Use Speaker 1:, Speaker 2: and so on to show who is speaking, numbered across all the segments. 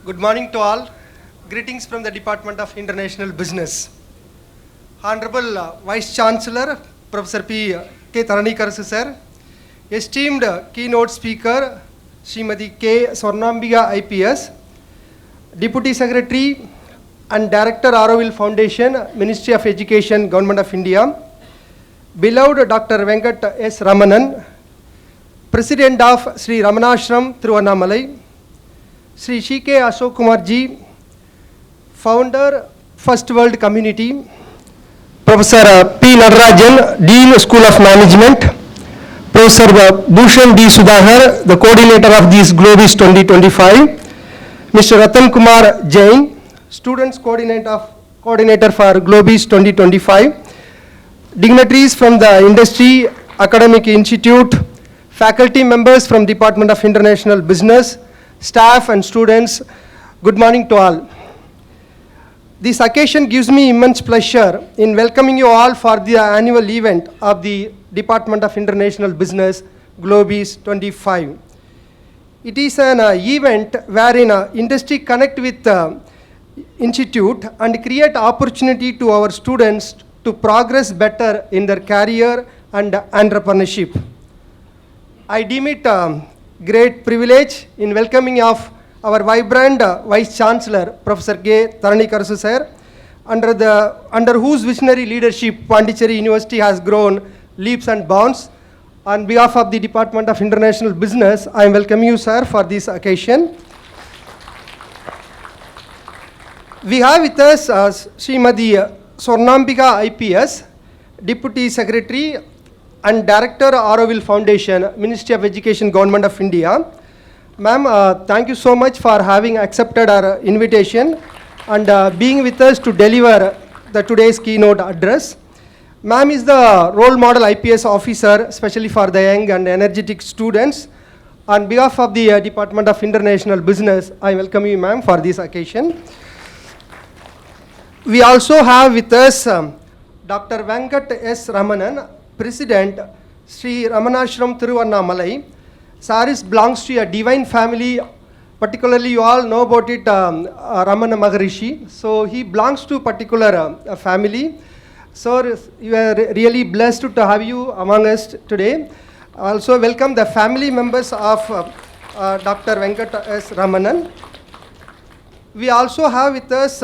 Speaker 1: Good morning to all. Greetings from the Department of International Business. Honorable Vice-Chancellor, Professor K. Taranikaarasu sir, esteemed keynote speaker, Srimati K. Swarnambiga IPS, Deputy Secretary and Director, Auroville Foundation, Ministry of Education, Government of India, beloved Dr. Venkat S. Ramanan, President of Sri Ramanashram, Thiruvannamalai, Sri C.K. Ashok Kumar ji, Founder, First World Community, Professor P. Nadarajan, Dean, School of Management, Professor Bhushan D. Sudhakar, the coordinator of this Globizz 2025, Mr. Ratan Kumar Jain, Students Coordinator for Globizz 2025, dignitaries from the industry, academic institute, faculty members from Department of International Business, staff and students, good morning to all. This occasion gives me immense pleasure in welcoming you all for the annual event of the Department of International Business, Globizz 25. It is an event wherein industry connect with institute and create opportunity to our students to progress better in their career and entrepreneurship. I deem it great privilege in welcoming of our vibrant Vice-Chancellor, Professor K. Taranikaarasu sir, under whose visionary leadership Pondicherry University has grown leaps and bounds. On behalf of the Department of International Business, I am welcoming you, sir, for this occasion. We have with us Srimati Swarnambiga IPS, Deputy Secretary and Director, Auroville Foundation, Ministry of Education, Government of India. Ma'am, thank you so much for having accepted our invitation and being with us to deliver today's keynote address. Ma'am is the role model IPS officer, especially for the young and energetic students. On behalf of the Department of International Business, I welcome you, ma'am, for this occasion. We also have with us Dr. Venkat S. Ramanan, President, Sri Ramanashram, Thiruvannamalai. Saris belongs to a divine family, particularly you all know about it, Ramana Maharishi. So he belongs to a particular family. So we are really blessed to have you among us today. Also welcome the family members of Dr. Venkat S. Ramanan. We also have with us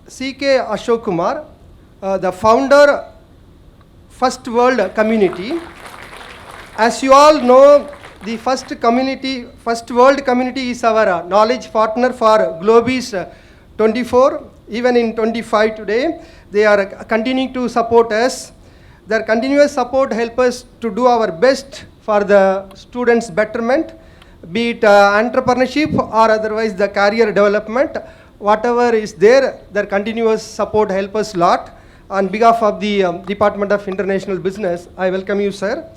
Speaker 1: C.K. Ashok Kumar, the founder, First World Community. As you all know, the First World Community is our knowledge partner for Globizz 24. Even in 25 today, they are continuing to support us. Their continuous support helps us to do our best for the students' betterment, be it entrepreneurship or otherwise the career development. Whatever is there, their continuous support helps us a lot. On behalf of the Department of International Business, I welcome you, sir.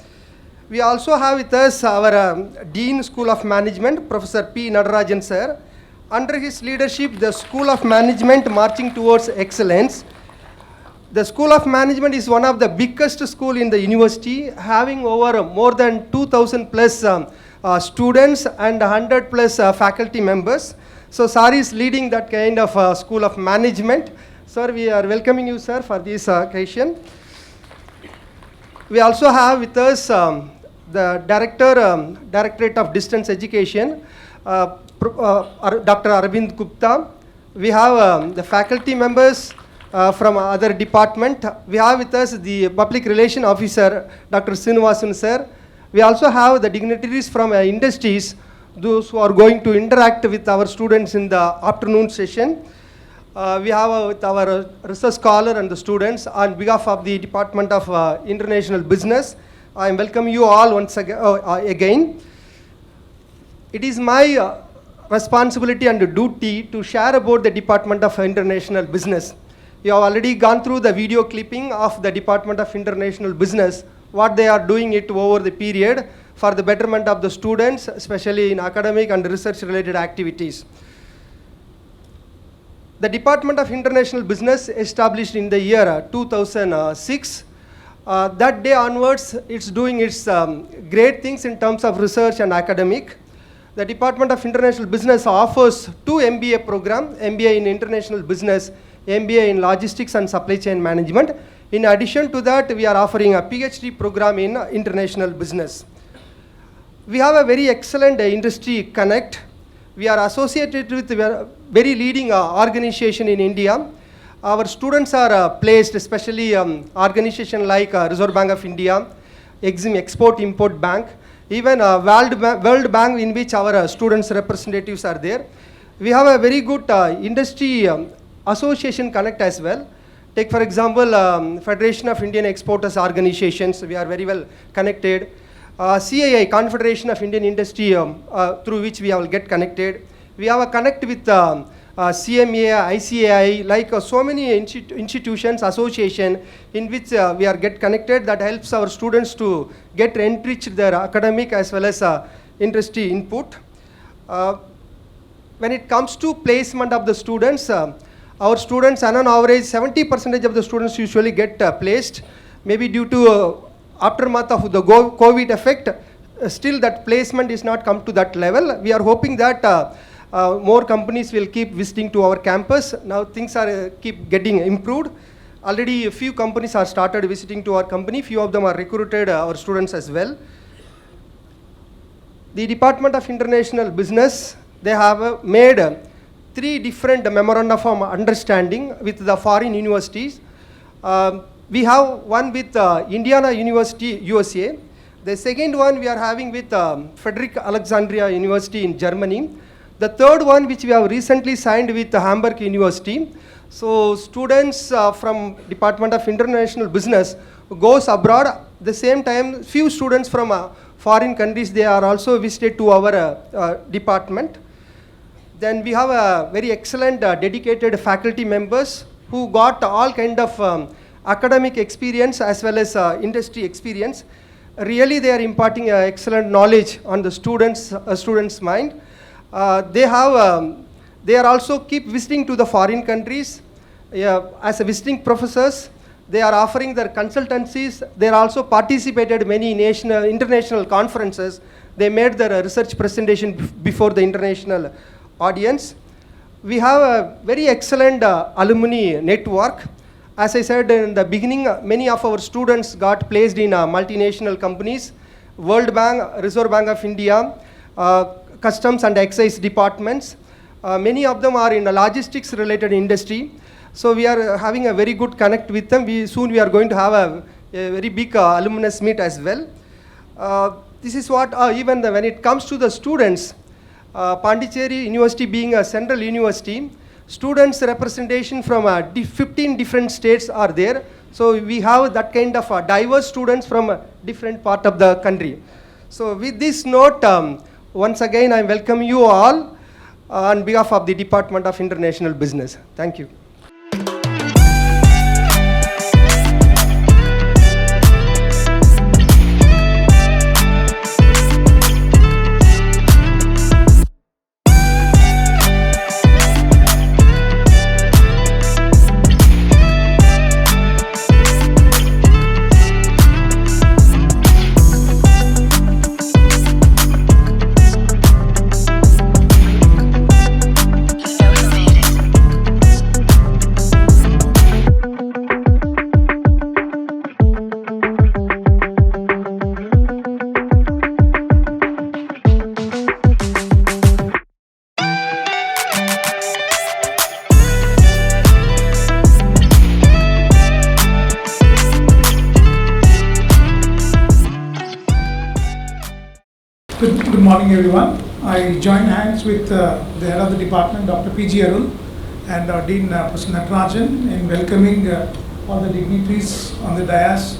Speaker 1: We also have with us our Dean, School of Management, Professor P. Nadarajan, sir. Under his leadership, the School of Management marching towards excellence. The School of Management is one of the biggest school in the university, having over more than 2,000 plus students and 100 plus faculty members. So, sir is leading that kind of School of Management. Sir, we are welcoming you, sir, for this occasion. We also have with us the Directorate of Distance Education, Dr. Arvind Gupta. We have the faculty members from other department. We have with us the Public Relation Officer, Dr. Srinivasan, sir. We also have the dignitaries from industries, those who are going to interact with our students in the afternoon session. We have with our research scholar and the students. On behalf of the Department of International Business, I welcome you all once again. It is my responsibility and duty to share about the Department of International Business. You have already gone through the video clipping of the Department of International Business, what they are doing it over the period for the betterment of the students, especially in academic and research related activities. The Department of International Business established in the year 2006. That day onwards, it's doing its great things in terms of research and academic. The Department of International Business offers two MBA programs, MBA in International Business, MBA in Logistics and Supply Chain Management. In addition to that, we are offering a PhD program in International Business. We have a very excellent industry connect. We are associated with a very leading organization in India. Our students are placed, especially organizations like Reserve Bank of India, Exim Export Import Bank, even World Bank, in which our students' representatives are there. We have a very good industry association connect as well. Take for example, Federation of Indian Exporters Organizations, we are very well connected. CII, Confederation of Indian Industry, through which we will get connected. We have a connect with CMA, ICAI, like so many institutions, association, in which we are get connected. That helps our students to get enriched their academic as well as industry input. When it comes to placement of the students, our students, on an average, 70% of the students usually get placed. Maybe due to aftermath of the COVID effect, still that placement is not come to that level. We are hoping that more companies will keep visiting to our campus. Now things are keep getting improved. Already a few companies have started visiting to our company. Few of them are recruited our students as well. The Department of International Business, they have made 3 different memoranda of understanding with the foreign universities. We have one with Indiana University, USA. The second one we are having with Frederick Alexandria University in Germany. The third one which we have recently signed with Hamburg University. So students from Department of International Business goes abroad. At the same time, few students from foreign countries, they are also visited to our department. Then we have a very excellent dedicated faculty members who got all kind of academic experience as well as industry experience. Really they are imparting excellent knowledge on the students' mind. They are also keep visiting to the foreign countries as a visiting professors. They are offering their consultancies. They are also participated many international conferences. They made their research presentation before the international audience. We have a very excellent alumni network. As I said in the beginning, many of our students got placed in multinational companies, World Bank, Reserve Bank of India, Customs and Excise departments. Many of them are in the logistics related industry. So we are having a very good connect with them. Soon we are going to have a very big alumnus meet as well. This is what, even when it comes to the students, Pondicherry University being a central university, students representation from 15 different states are there. So we have that kind of diverse students from a different part of the country. So with this note, once again I welcome you all on behalf of the Department of International Business. Thank you.
Speaker 2: Good morning, everyone. I join hands with the head of the department, Dr. P.G. Arul, and our Dean, Professor Natarajan, in welcoming all the dignitaries on the dais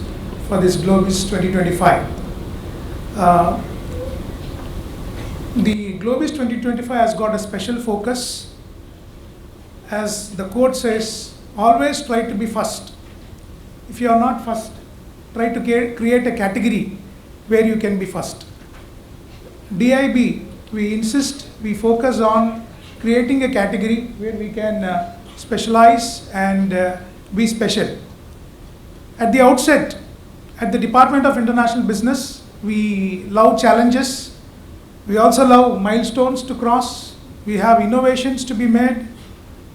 Speaker 2: for this Globizz 2025. The Globizz 2025 has got a special focus. As the quote says, always try to be first. If you are not first, try to create a category where you can be first. DIB, we focus on creating a category where we can specialize and be special. At the outset, at the Department of International Business, we love challenges We also love milestones to cross. We have innovations to be made.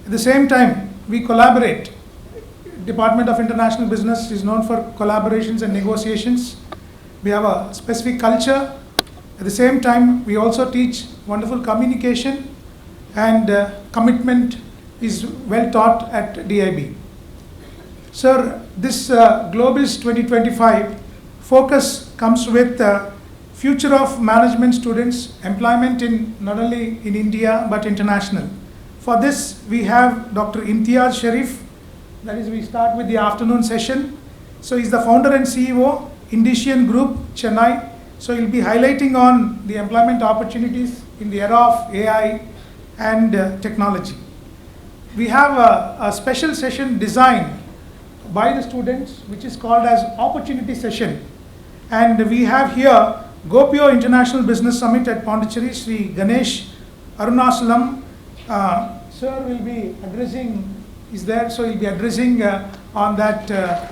Speaker 2: At the same time, we collaborate. Department of International Business is known for collaborations and negotiations. We have a specific culture. At the same time, we also teach wonderful communication, and commitment is well taught at DIB. Sir, this Globizz 2025 focus comes with future of management students, employment in not only in India but international. For this, we have Dr. Imtiaz Sharif. That is, we start with the afternoon session. So he's the founder and CEO, Indician Group, Chennai. So he'll be highlighting on the employment opportunities in the era of AI and technology. We have a special session designed by the students, which is called as Opportunity Session. And we have here Gopio International Business Summit at Pondicherry, Sri Ganesh Arunasalam. Sir will be addressing, is there, so he'll be addressing on that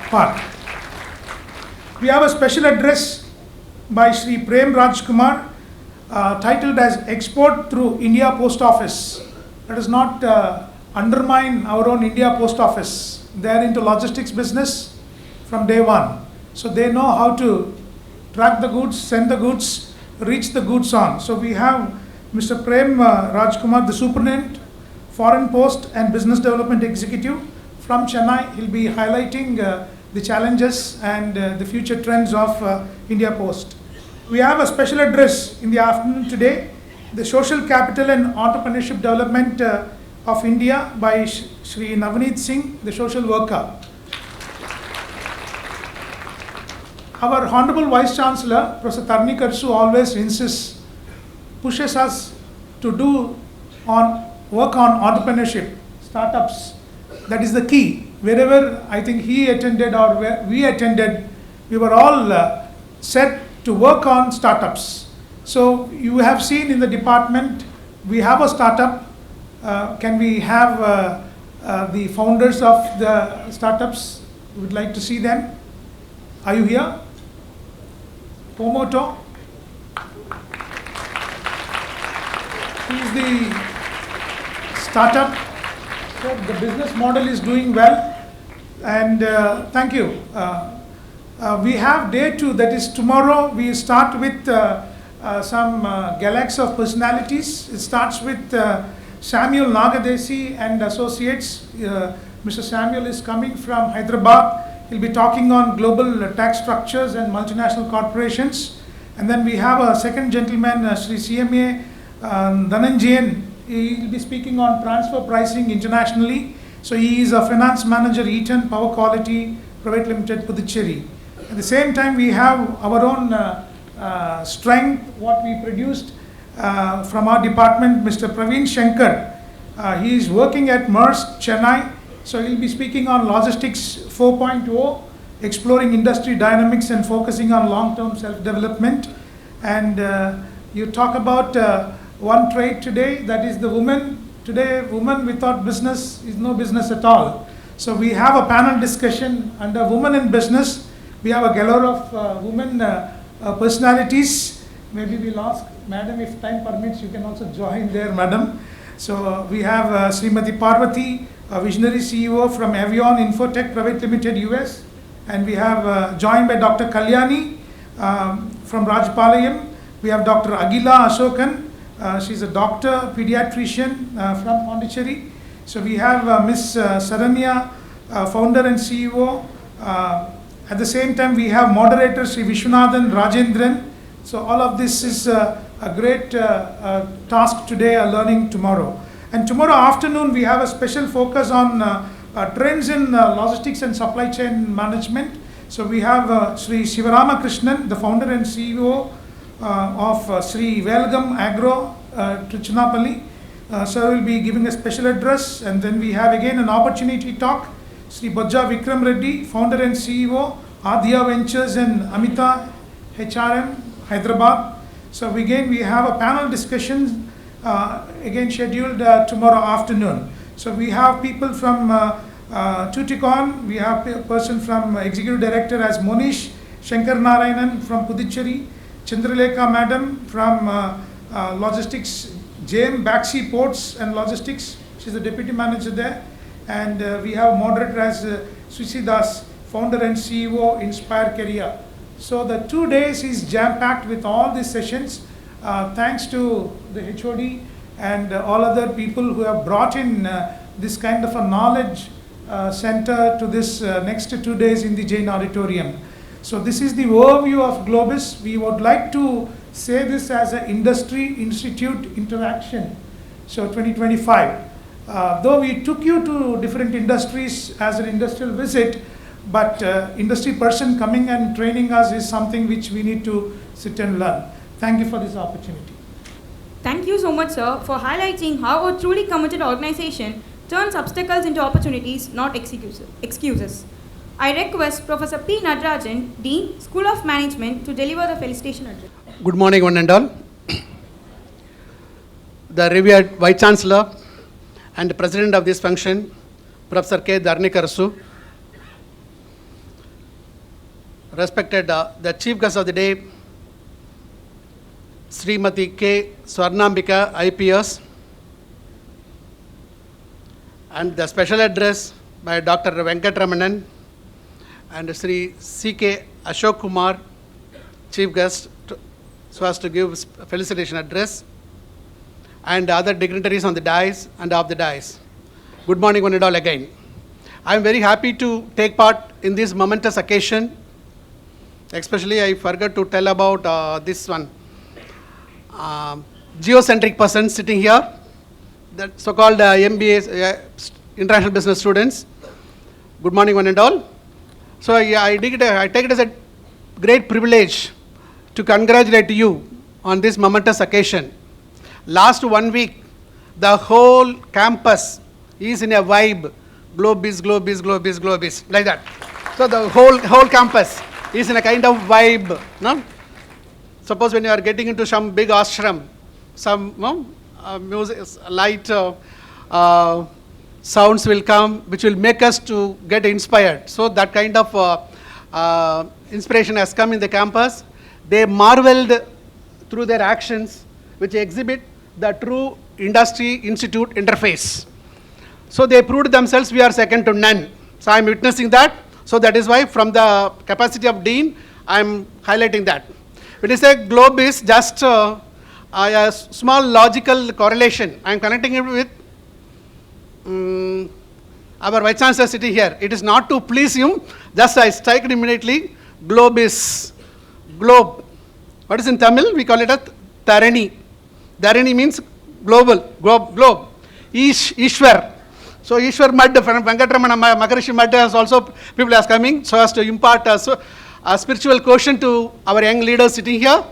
Speaker 2: part. We have a special address by Sri Prem Raj Kumar, titled as Export Through India Post Office. Let us not undermine our own India Post Office. They are into logistics business from day one. So they know how to track the goods, send the goods, reach the goods on. So we have Mr. Prem Rajkumar, the Superintendent, Foreign Post and Business Development Executive from Chennai. He'll be highlighting the challenges and the future trends of India Post. We have a special address in the afternoon today, the Social Capital and Entrepreneurship Development of India by Shri Navneet Singh, the social worker. Our Honorable Vice-Chancellor, Professor Tarni Karsu, always insists, pushes us to work on entrepreneurship, startups. That is the key. Wherever I think he attended or where we attended, we were all set to work on startups. So you have seen in the department, we have a startup. Can we have the founders of the startups? We would like to see them. Are you here? Pomoto. He is the startup. So the business model is doing well. And thank you. We have day 2, that is tomorrow. We start with some galaxy of personalities. It starts with Samuel Nagadesi and Associates. Mr. Samuel is coming from Hyderabad. He'll be talking on global tax structures and multinational corporations. And then we have a second gentleman, Sri CMA Dhananjayan. He'll be speaking on transfer pricing internationally. So he is a finance manager, Eaton Power Quality Private Limited, Pondicherry. At the same time, we have our own strength, what we produced from our department, Mr. Praveen Shankar. He is working at Maersk, Chennai. So he'll be speaking on Logistics 4.0, exploring industry dynamics and focusing on long-term self-development. And you talk about one trait today, that is the woman. Today, woman without business is no business at all. So we have a panel discussion under Women in Business. We have a galore of women personalities. Maybe we'll ask Madam, if time permits, you can also join there, Madam. So we have Srimati Parvati, a visionary CEO from Avion Infotech Private Limited, US. And we have joined by Dr. Kalyani from Rajpalayam. We have Dr. Agila Ashokan. She's a doctor, pediatrician from Pondicherry. So we have Miss Saranya, founder and CEO. At the same time, we have moderator Sri Vishwanathan Rajendran. So all of this is a great task today, a learning tomorrow. And tomorrow afternoon, we have a special focus on trends in logistics and supply chain management. So we have Sri Sivarama Krishnan, the founder and CEO of Sri Velgam Agro, Trichinapalli. Sir will be giving a special address. And then we have again an opportunity talk. Sri Bajja Vikram Reddy, founder and CEO, Adhya Ventures and Amita HRM, Hyderabad. So again, we have a panel discussion again scheduled tomorrow afternoon. So we have people from Tuticon. We have a person from Executive Director as Monish Shankar Narayanan from Puducherry, Chandralekha Madam from logistics, JM Baxi Ports and Logistics. She's the deputy manager there. And we have moderator as Sushi Das, founder and CEO, Inspire Career. So the 2 days is jam-packed with all these sessions. Thanks to the HOD and all other people who have brought in this kind of a knowledge center to this next 2 days in the Jain Auditorium. So this is the overview of Globizz. We would like to say this as an industry institute interaction. So 2025. Though we took you to different industries as an industrial visit, but industry person coming and training us is something which we need to sit and learn. Thank you for this opportunity.
Speaker 3: Thank you so much, sir, for highlighting how a truly committed organization turns obstacles into opportunities, not excuses. I request Professor P. Natarajan, Dean, School of Management, to deliver the felicitation address.
Speaker 4: Good morning, one and all. The revered Vice-Chancellor and President of this function, Professor K. Dharnikarasu, respected the Chief Guest of the Day, Srimati K. Swarnambika, IPS, and the special address by Dr. Ramanan and Sri C.K. Ashok Kumar, Chief Guest, so as to give a felicitation address, and other dignitaries on the dais and off the dais. Good morning, one and all again. I am very happy to take part in this momentous occasion. Especially, I forgot to tell about this one. Geocentric person sitting here, the so-called MBA, International Business students. Good morning, one and all. So I take it as a great privilege to congratulate you on this momentous occasion. Last 1 week, the whole campus is in a vibe, Globizz, Globizz, Globizz, Globizz, like that. So the whole campus is in a kind of vibe, no? Suppose when you are getting into some big ashram, some music, light sounds will come, which will make us to get inspired. So that kind of inspiration has come in the campus. They marveled through their actions, which exhibit the true industry institute interface. So they proved themselves, we are second to none. So I am witnessing that. So that is why from the capacity of Dean, I am highlighting that. When you say Globizz, just a small logical correlation. I am connecting it with our Vice-Chancellor sitting here. It is not to please him, just I strike it immediately. Globizz, globe. What is in Tamil? We call it a Tharani. Tharani means global, globe. Ishwar. So Ishwar Mad from Venkatramana Maharishi Mad has also people are coming so as to impart a spiritual quotient to our young leaders sitting here.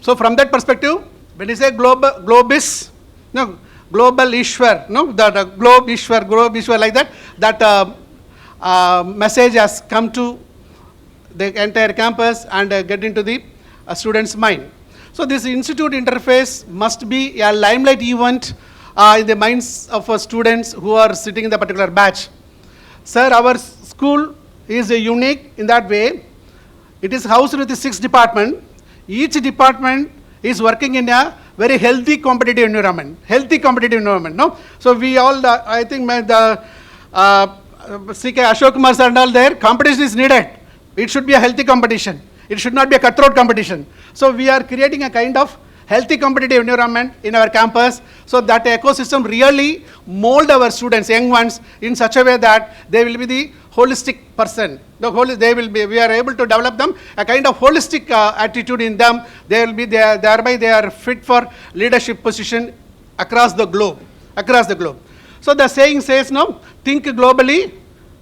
Speaker 4: So from that perspective, when you say Globizz, no, global Ishwar, no, that globe Ishwar like that, that message has come to the entire campus and get into the students' mind. So this institute interface must be a limelight event in the minds of students who are sitting in the particular batch. Sir, our school is unique in that way. It is housed with 6 departments. Each department is working in a very healthy competitive environment. No? So we all, I think the CK Ashok Kumar and all there, competition is needed. It should be a healthy competition. It should not be a cutthroat competition. So we are creating a kind of healthy competitive environment in our campus, so that ecosystem really mold our students, young ones, in such a way that they will be the holistic person. We are able to develop them a kind of holistic attitude in them. Thereby they are fit for leadership position across the globe. So the saying says, no, think globally,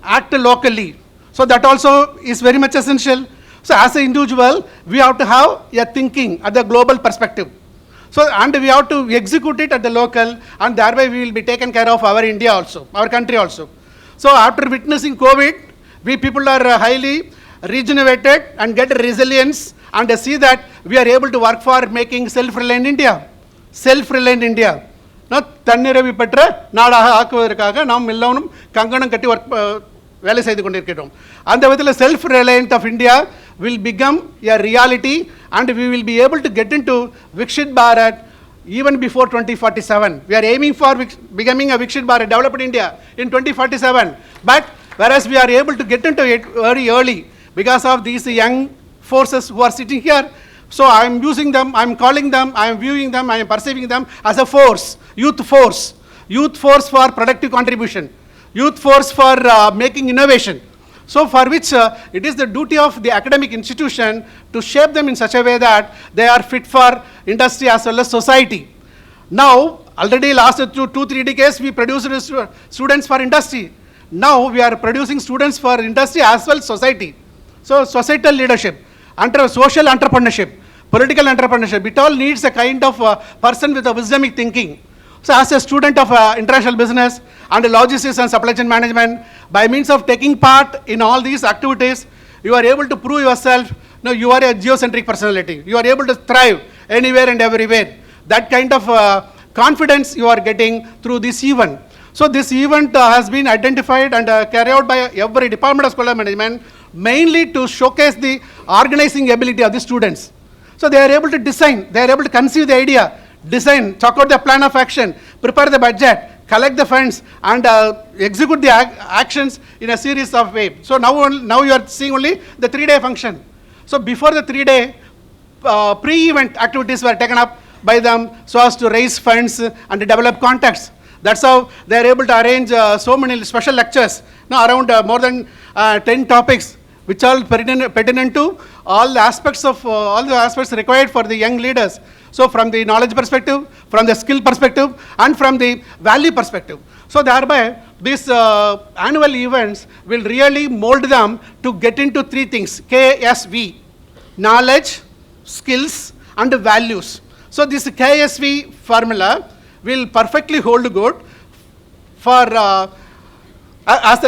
Speaker 4: act locally. So that also is very much essential. So as an individual, we have to have a thinking at the global perspective. So, and we have to execute it at the local, and thereby we will be taken care of our India also, our country also. So after witnessing COVID, we people are highly regenerated and get resilience and see that we are able to work for making self-reliant India. தன்னிறைவு பெற்ற நாடாக ஆக்குவதற்காக நாம் எல்லோரும் கங்கணம் கட்டி வேலை செய்து கொண்டிருக்கிறோம். அந்த விதத்தில் self reliant of India will become a reality, and we will be able to get into Vikshit Bharat even before 2047. We are aiming for becoming a Viksit Bharat, developed India in 2047. But whereas we are able to get into it very early because of these young forces who are sitting here. So I am using them, I am calling them, I am viewing them, I am perceiving them as a force, youth force for productive contribution, youth force for making innovation. So for which it is the duty of the academic institution to shape them in such a way that they are fit for industry as well as society. Now, already last 2-3 decades, we produced students for industry. Now we are producing students for industry as well as society. So societal leadership, social entrepreneurship, political entrepreneurship, it all needs a kind of person with a wisdomic thinking. So as a student of international business and logistics and supply chain management, by means of taking part in all these activities, you are able to prove yourself, no, you are a geocentric personality. You are able to thrive anywhere and everywhere. That kind of confidence you are getting through this event. So this event has been identified and carried out by every department of school management, mainly to showcase the organizing ability of the students. So they are able to design, they are able to conceive the idea, design, chalk out the plan of action, prepare the budget, collect the funds, and execute the actions in a series of ways. So now you are seeing only the 3-day function. So before the 3-day, pre-event activities were taken up by them so as to raise funds and develop contacts. That's how they are able to arrange so many special lectures, now around more than 10 topics, which are pertinent to all the aspects required for the young leaders. So from the knowledge perspective, from the skill perspective, and from the value perspective. So thereby, these annual events will really mold them to get into 3 things, KSV, knowledge, skills, and values. So this KSV formula will perfectly hold good for,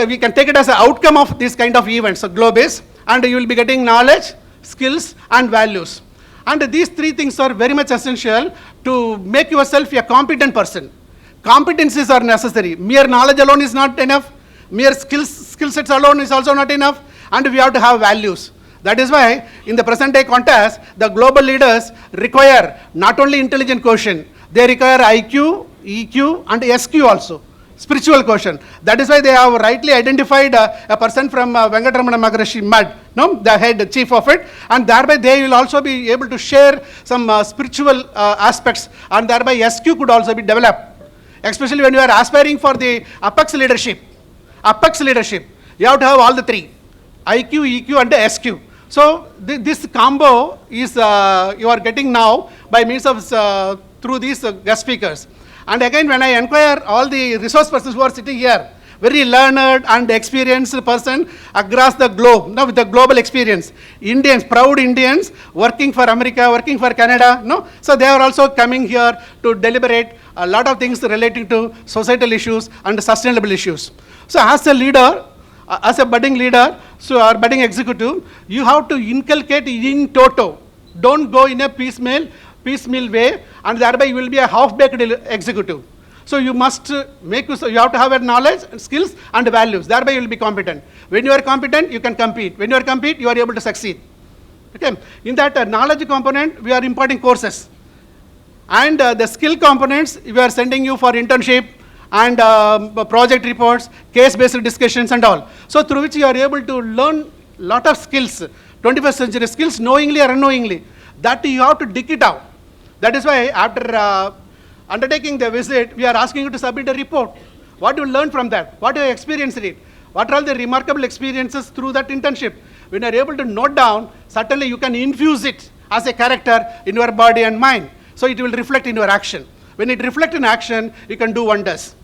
Speaker 4: we can take it as an outcome of this kind of events, so Globizz, and you will be getting knowledge, skills, and values. And these 3 things are very much essential to make yourself a competent person. Competencies are necessary. Mere knowledge alone is not enough. Mere skill sets alone is also not enough. And we have to have values. That is why in the present day contest, the global leaders require not only intelligent quotient, they require IQ, EQ, and SQ also. Spiritual quotient. That is why they have rightly identified a person from Ramanan Maharishi Mad, no, the head chief of it, and thereby they will also be able to share some spiritual aspects, and thereby SQ could also be developed. Especially when you are aspiring for the apex leadership, you have to have all the 3, IQ, EQ, and SQ. So this combo is you are getting now by means of through these guest speakers. And again, when I inquire all the resource persons who are sitting here, very learned and experienced person across the globe, now with the global experience, Indians, proud Indians, working for America, working for Canada, no? So they are also coming here to deliberate a lot of things relating to societal issues and sustainable issues. So as a leader, as a budding leader, so or budding executive, you have to inculcate in toto. Don't go in a piecemeal way, and thereby you will be a half-baked executive. So you must you have to have a knowledge, skills, and values. Thereby you will be competent. When you are competent, you can compete. When you are compete, you are able to succeed. Okay. In that knowledge component, we are imparting courses. And the skill components, we are sending you for internship and project reports, case-based discussions and all. So through which you are able to learn lot of skills, 21st century skills, knowingly or unknowingly. That you have to dig it out. That is why after undertaking the visit, we are asking you to submit a report. What you learned from that? What you experienced it? What are all the remarkable experiences through that internship? When you are able to note down, certainly you can infuse it as a character in your body and mind. So it will reflect in your action. When it reflects in action, you can do wonders.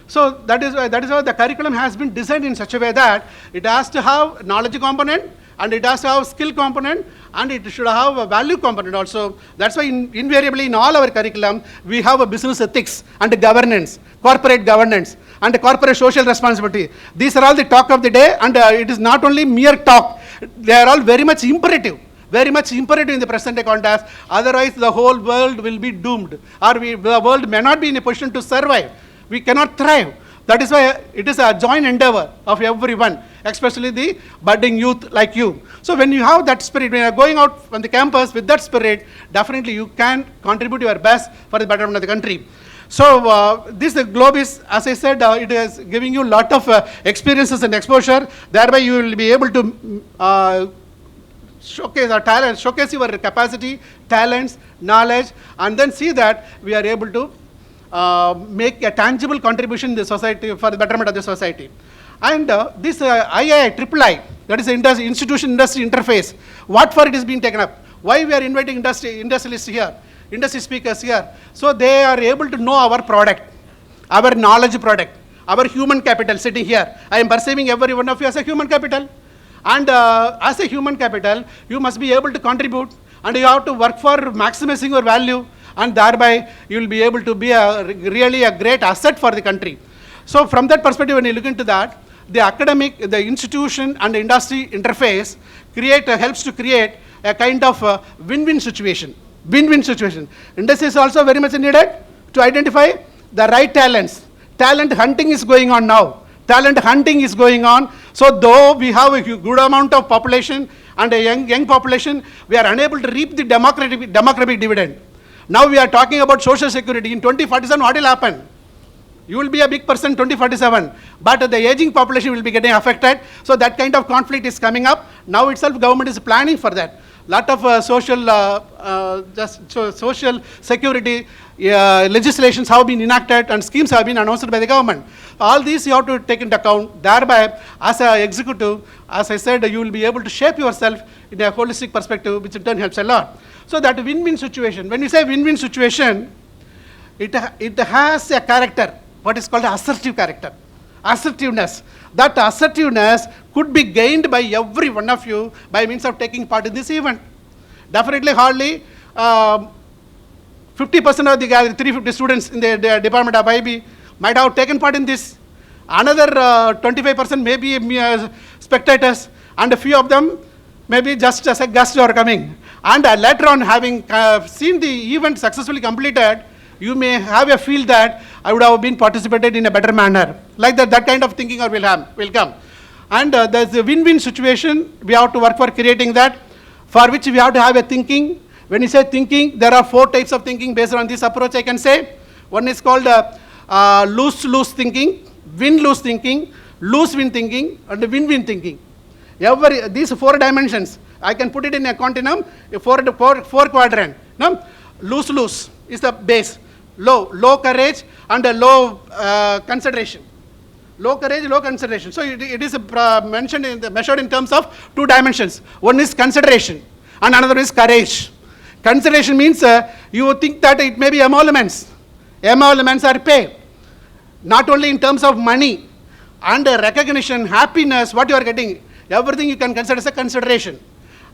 Speaker 4: So that is why the curriculum has been designed in such a way that it has to have knowledge component, and it has to have skill component, and it should have a value component also. That's why invariably in all our curriculum, we have a business ethics and governance, corporate governance, and corporate social responsibility. These are all the talk of the day, and it is not only mere talk. They are all very much imperative in the present day context. Otherwise, the whole world will be doomed, or the world may not be in a position to survive. We cannot thrive. That is why it is a joint endeavor of everyone, especially the budding youth like you. So when you have that spirit, when you are going out from the campus with that spirit, definitely you can contribute your best for the betterment of the country. So this Globizz, as I said, it is giving you a lot of experiences and exposure. Thereby you will be able to showcase our talent, showcase your capacity, talents, knowledge, and then see that we are able to make a tangible contribution in the society for the betterment of the society. And this III, that is the institution industry interface, what for it is being taken up? Why we are inviting industrialists here, industry speakers here? So they are able to know our product, our knowledge product, our human capital sitting here. I am perceiving every one of you as a human capital. And as a human capital, you must be able to contribute, and you have to work for maximizing your value, and thereby you will be able to be really a great asset for the country. So from that perspective, when you look into that, the academic, the institution and the industry interface helps to create a kind of win-win situation. Win-win situation. Industry is also very much needed to identify the right talents. Talent hunting is going on now. Talent hunting is going on. So though we have a good amount of population and a young population, we are unable to reap the democratic dividend. Now we are talking about social security. In 2047, what will happen? You will be a big person 2047, but the aging population will be getting affected. So that kind of conflict is coming up. Now itself government is planning for that. Lot of social security legislations have been enacted and schemes have been announced by the government. All these you have to take into account. Thereby, as an executive, as I said, you will be able to shape yourself in a holistic perspective, which in turn helps a lot. So that win-win situation, when you say win-win situation, it has a character, what is called assertive character. Assertiveness. That assertiveness could be gained by every one of you by means of taking part in this event. Definitely hardly 50% of the 350 students in the department of IB might have taken part in this. Another 25% may be spectators, and a few of them may be just as a guest who are coming. And later on, having seen the event successfully completed, you may have a feel that I would have been participated in a better manner. Like that kind of thinking will come. And there's a win-win situation. We have to work for creating that, for which we have to have a thinking. When you say thinking, there are 4 types of thinking based on this approach, I can say. One is called lose-lose thinking, win-lose thinking, lose-win thinking, and win-win thinking. These 4 dimensions, I can put it in a continuum, a 4 quadrant. No? Lose-lose is the base. Low courage and low consideration. Low courage, low consideration. So it is measured in terms of 2 dimensions. One is consideration and another is courage. Consideration means you think that it may be emoluments. Emoluments are pay. Not only in terms of money and recognition, happiness, what you are getting, everything you can consider as a consideration.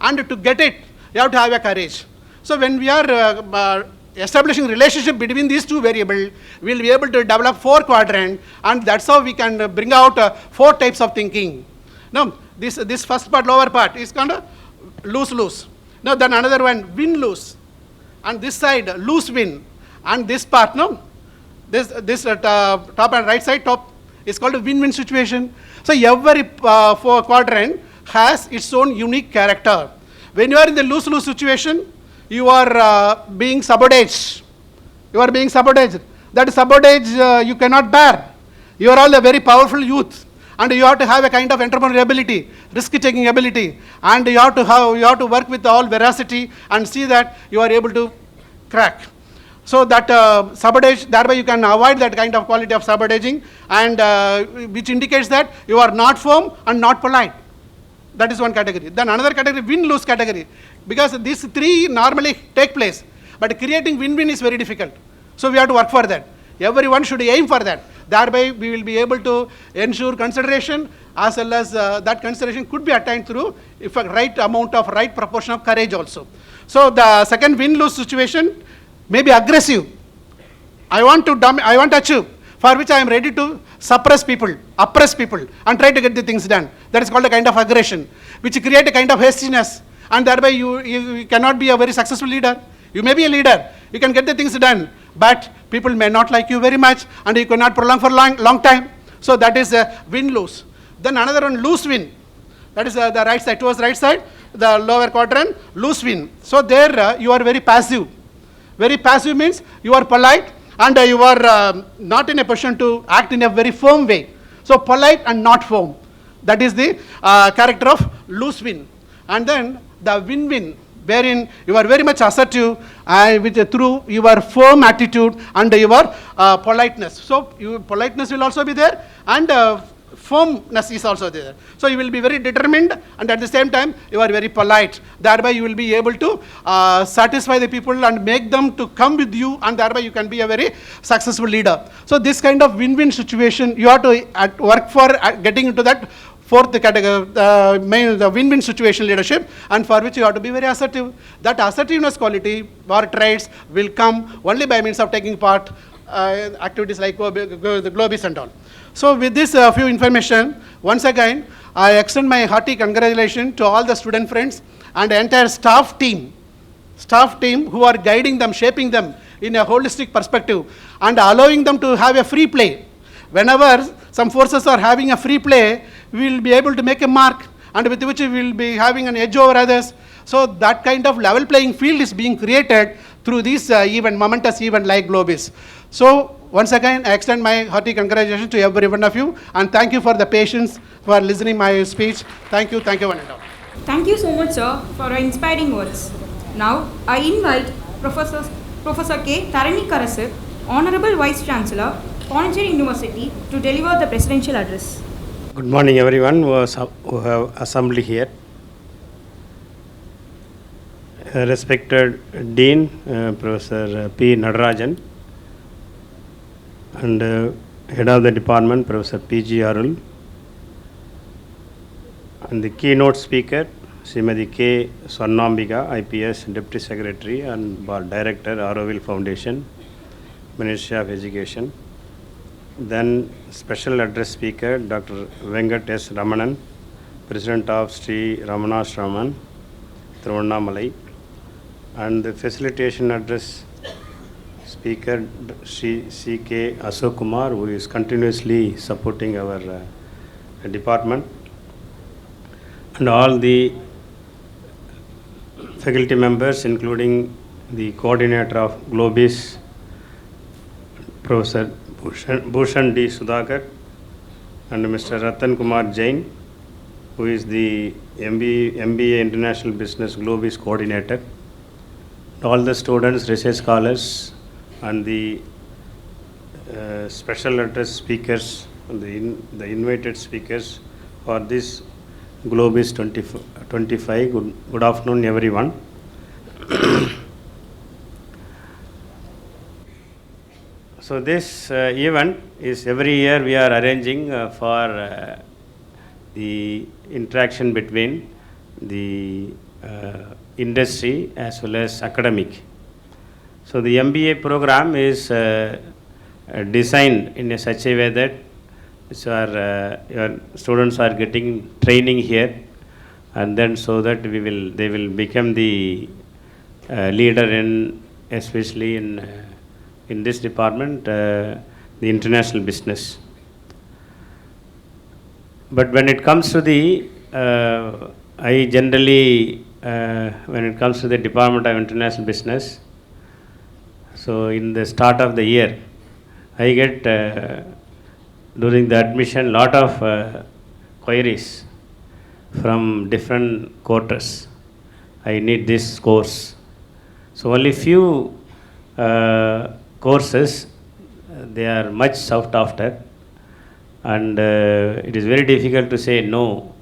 Speaker 4: And to get it, you have to have a courage. So when we are establishing relationship between these 2 variables, we will be able to develop 4 quadrants, and that's how we can bring out 4 types of thinking. Now, this first part, lower part, is kind of lose-lose. Now, then another one, win-lose. And this side, lose-win. And this part, no? This top and right side, top, is called a win-win situation. So every 4 quadrant has its own unique character. When you are in the lose-lose situation, you are being sabotaged. You are being sabotaged. That sabotage you cannot bear. You are all a very powerful youth, and you have to have a kind of entrepreneurial ability, risk-taking ability, and you have to work with all veracity and see that you are able to crack. So that sabotage, thereby you can avoid that kind of quality of sabotaging, and which indicates that you are not firm and not polite. That is one category. Then another category, win-lose category. Because these 3 normally take place, but creating win-win is very difficult. So we have to work for that. Everyone should aim for that. Thereby we will be able to ensure consideration, as well as that consideration could be attained through if a right amount of, right proportion of courage also. So the second win-lose situation may be aggressive. I want to achieve, for which I am ready to suppress people, oppress people, and try to get the things done. That is called a kind of aggression, which create a kind of hastiness, and thereby you cannot be a very successful leader. You may be a leader, you can get the things done, but people may not like you very much, and you cannot prolong for long time. So that is a win-lose. Then another one, loose win. That is the right side, towards right side, the lower quadrant, loose win. So there you are very passive. Very passive means you are polite and you are not in a position to act in a very firm way. So polite and not firm. That is the character of loose win. And then the win-win, wherein you are very much assertive through your firm attitude and your politeness. So politeness will also be there, and firmness is also there. So you will be very determined, and at the same time you are very polite. Thereby you will be able to satisfy the people and make them to come with you, and thereby you can be a very successful leader. So this kind of win-win situation, you have to work for getting into that fourth category, the win-win situation leadership, and for which you have to be very assertive. That assertiveness quality or traits will come only by means of taking part activities like the Globizz and all. So with this few information, once again, I extend my hearty congratulations to all the student friends and the entire staff team who are guiding them, shaping them in a holistic perspective and allowing them to have a free play. Whenever some forces are having a free play, we will be able to make a mark, and with which we will be having an edge over others. So that kind of level playing field is being created through this momentous event like Globizz. So once again, I extend my hearty congratulations to every one of you, and thank you for the patience for listening my speech. Thank you one and all.
Speaker 3: Thank you so much, sir, for your inspiring words. Now, I invite Professor K. Tharani Karasu, Honorable Vice-Chancellor, Pondicherry University, to deliver the presidential address.
Speaker 5: Good morning, everyone who have assembled here. Respected Dean, Professor P. Nadarajan, and Head of the Department, Professor P.G. Arul, and the keynote speaker, Srimati K. Swarnambika, IPS, Deputy Secretary and Director, Auroville Foundation, Ministry of Education. Then special address speaker, Dr. Venkat S. Ramanan, President of Sri Ramanashraman, Thiruvannamalai, and the facilitation address speaker, Sri C.K. Ashok Kumar, who is continuously supporting our department, and all the faculty members, including the coordinator of Globizz, Professor Bhushan D. Sudhakar, and Mr. Ratan Kumar Jain, who is the MBA International Business Globizz coordinator, all the students, research scholars, and the special address speakers, and the invited speakers for this Globizz 2025. Good afternoon, everyone. So this event is every year we are arranging for the interaction between the industry as well as academic. So the MBA program is designed in such a way that your students are getting training here, and then so that they will become the leader in, especially in this department, the international business. But when it comes to the I generally when it comes to the Department of International Business, so in the start of the year, I get during the admission lot of queries from different quarters. I need this course. So only few courses they are much sought after, and it is very difficult to say no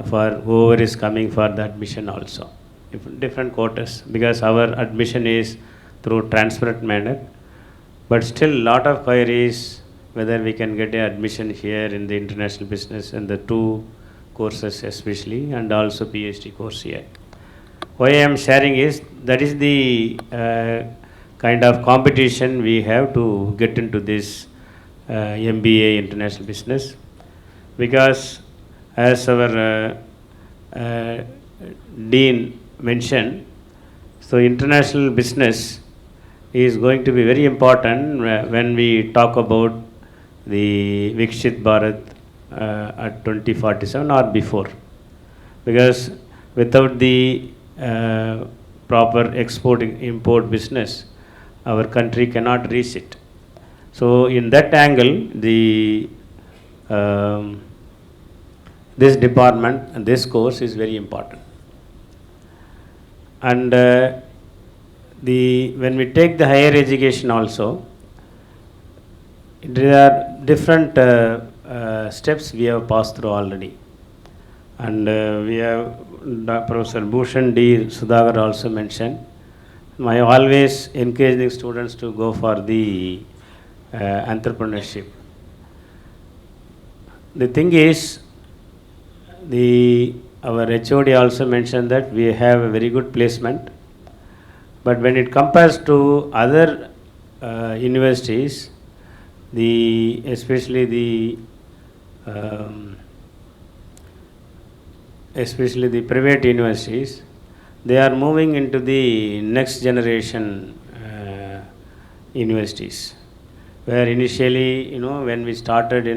Speaker 5: for whoever is coming for the admission also. Different quarters, because our admission is through transparent manner, but still lot of queries whether we can get an admission here in the international business and the 2 courses especially, and also PhD course here. Why I am sharing is that is the kind of competition we have to get into this MBA international business, because as our Dean mentioned, so international business is going to be very important when we talk about the Vikshit Bharat at 2047 or before, because without the proper export import business, our country cannot reach it. So in that angle, the this department and this course is very important. And when we take the higher education also, there are different steps we have passed through already. And we have Professor Bhushan D. Sudhakar also mentioned. I always encouraging students to go for the entrepreneurship. The thing is, our HOD also mentioned that we have a very good placement, but when it compares to other universities, especially the private universities, they are moving into the next generation universities, where initially, when we started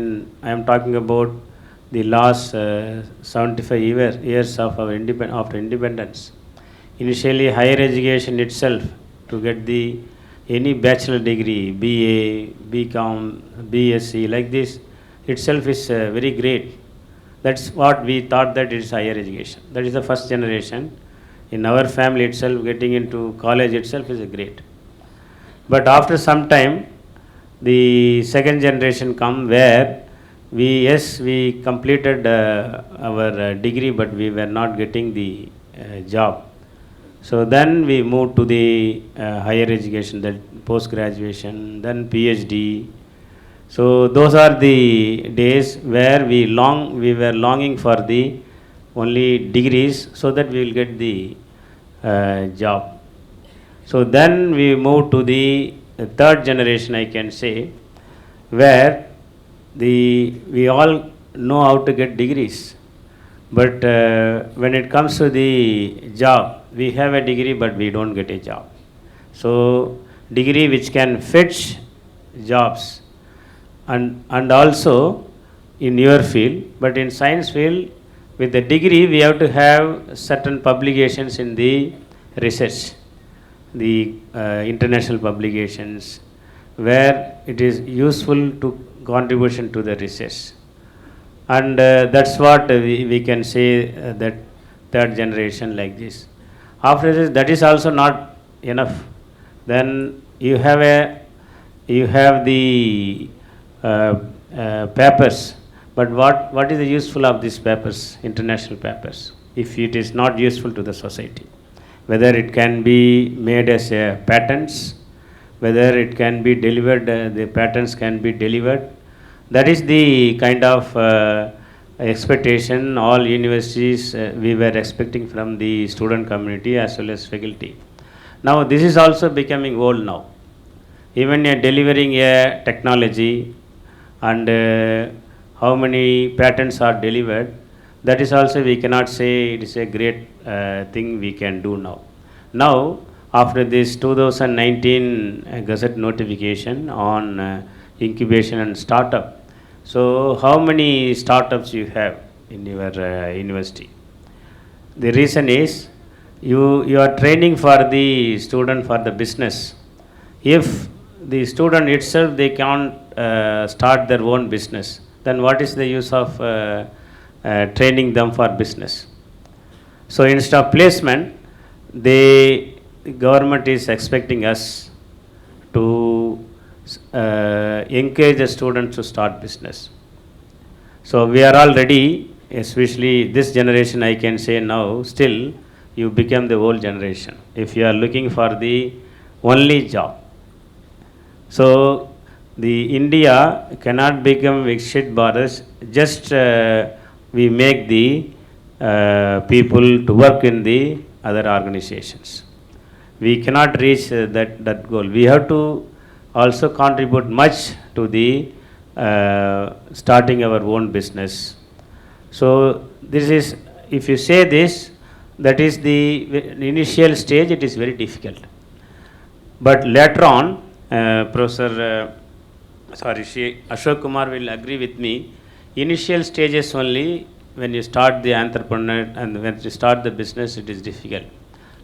Speaker 5: I am talking about the last 75 years of our after independence. Initially, higher education itself, to get any bachelor degree, BA, BCom, BSc, like this, itself is very great. That's what we thought, that it is higher education. That is the first generation. In our family itself, getting into college itself is great. But after some time, the second generation come, where we completed our degree, but we were not getting the job. So then we moved to the higher education, that post graduation, then PhD. So those are the days where we were longing for the only degrees, so that we will get the job. So then we moved to the third generation, I can say, where we all know how to get degrees, but when it comes to the job, we have a degree but we don't get a job. So degree which can fetch jobs, and also in your field, but in science field, with the degree we have to have certain publications in the research, the international publications, where it is useful to contribution to the research. And that's what we can say, that third generation like this. After this, that is also not enough. Then you have the papers, but what is the useful of these papers, international papers, if it is not useful to the society? Whether it can be made as patents, whether it can be delivered, the patents can be delivered. That is the kind of expectation all universities we were expecting from the student community as well as faculty. Now this is also becoming old now. Even delivering a technology and how many patents are delivered, that is also we cannot say it is a great thing we can do now. Now, after this 2019 Gazette notification on incubation and startup, so how many startups you have in your university? The reason is you are training for the student for the business. If the student itself they can't start their own business, then what is the use of training them for business? So instead of placement, the government is expecting us to encourage the students to start business. So we are all ready, especially this generation, I can say now, still you become the old generation if you are looking for the only job. So the India cannot become Viksit Bharat, just we make the people to work in the other organizations. We cannot reach that goal. We have to also contribute much to the starting our own business. So this is, if you say this, that is the initial stage, it is very difficult. But later on, Ashok Kumar will agree with me, initial stages only, when you start the entrepreneur and when you start the business, it is difficult.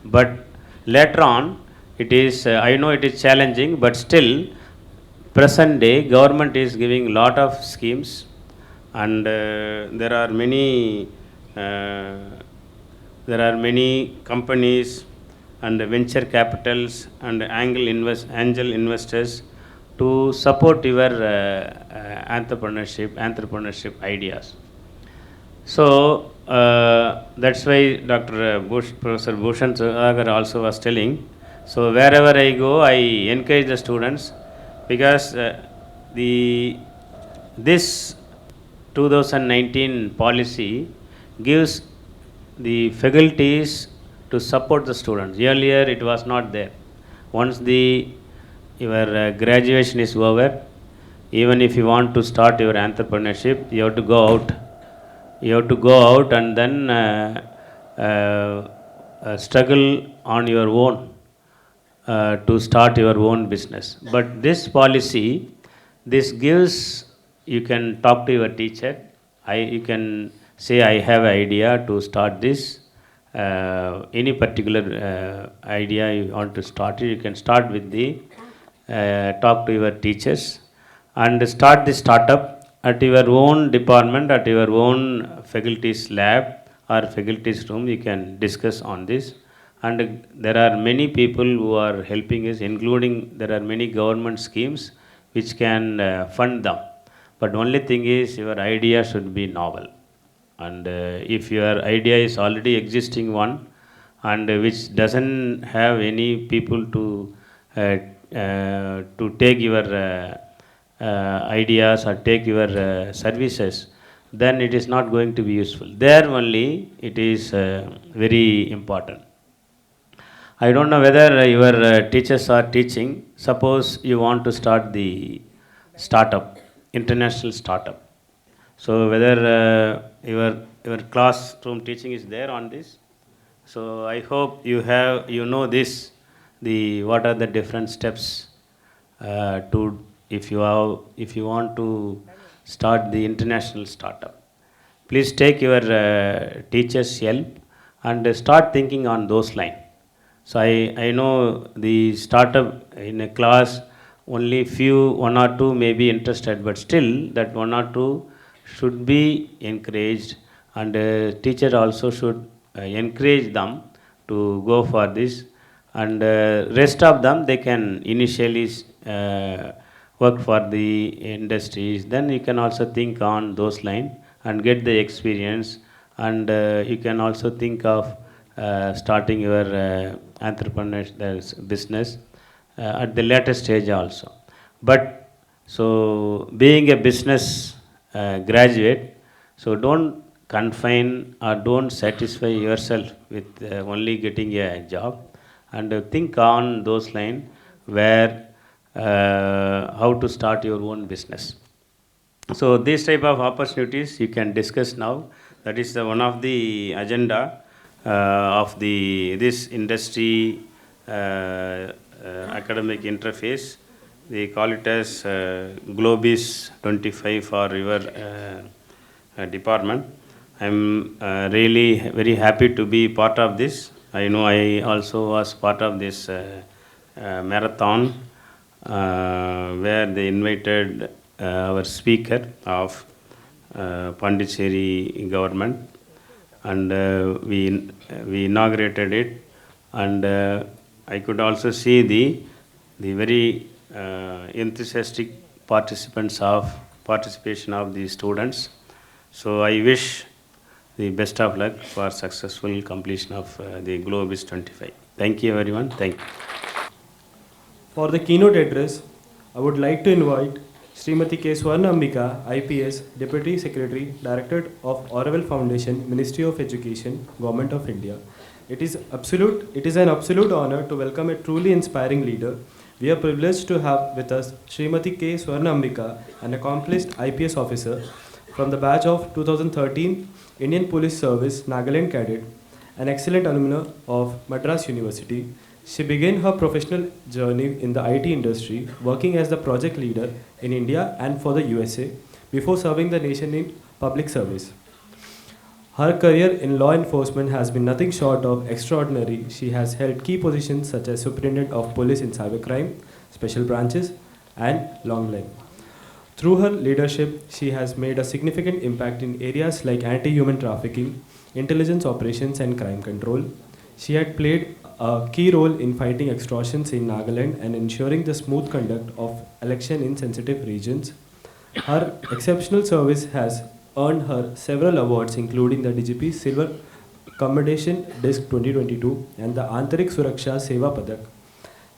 Speaker 5: But later on, it is, I know it is challenging, but still, present day, government is giving lot of schemes, and there are many companies and venture capitals and angel investors to support your entrepreneurship ideas. So that's why Professor Bhushan Sudhakar also was telling. So wherever I go, I encourage the students, because this 2019 policy gives the faculties to support the students. Earlier it was not there. Once your graduation is over, even if you want to start your entrepreneurship, you have to go out. You have to go out and then struggle on your own to start your own business. But this policy, this gives, you can talk to your teacher. You can say, I have an idea to start this. Any particular idea you want to start, you can start with talk to your teachers and start the startup at your own department, at your own faculty's lab or faculty's room. You can discuss on this. And there are many people who are helping us, including there are many government schemes which can fund them. But only thing is, your idea should be novel. And if your idea is already existing one, and which doesn't have any people to take your ideas or take your services, then it is not going to be useful. There only it is very important. I don't know whether your teachers are teaching. Suppose you want to start the startup, international startup. So whether your classroom teaching is there on this. So I hope you know this, what are the different steps to if you want to start the international startup. Please take your teacher's help and start thinking on those lines. So I know the startup in a class, only one or two may be interested, but still that one or two should be encouraged, and teacher also should encourage them to go for this, and rest of them they can initially work for the industries. Then you can also think on those lines and get the experience, and you can also think of starting your entrepreneurship business at the later stage also. But so being a business graduate, so don't confine or don't satisfy yourself with only getting a job, and think on those lines where how to start your own business. So these type of opportunities you can discuss now. That is one of the agenda of this industry academic interface. They call it as Globizz 25 for your department. I'm really very happy to be part of this. I know I also was part of this marathon where they invited our speaker of Pondicherry government, and we inaugurated it, and I could also see the very enthusiastic participation of the students. So I wish the best of luck for successful completion of the Globizz 25. Thank you everyone. Thank you.
Speaker 6: For the keynote address, I would like to invite Srimati K. Swarnambika, IPS, Deputy Secretary, Director of Orwell Foundation, Ministry of Education, Government of India. It is an absolute honor to welcome a truly inspiring leader. We are privileged to have with us Srimati K. Swarnambika, an accomplished IPS officer from the batch of 2013 Indian Police Service Nagaland Cadet, an excellent alumna of Madras University. She began her professional journey in the IT industry, working as the project leader in India and for the USA, before serving the nation in public service. Her career in law enforcement has been nothing short of extraordinary. She has held key positions such as Superintendent of Police in Cybercrime, Special Branches, and Long Line. Through her leadership, she has made a significant impact in areas like anti-human trafficking, intelligence operations, and crime control. She had played a key role in fighting extortions in Nagaland and ensuring the smooth conduct of election in sensitive regions. Her exceptional service has earned her several awards, including the DGP Silver Commendation Disc 2022 and the Antarik Suraksha Seva Padak.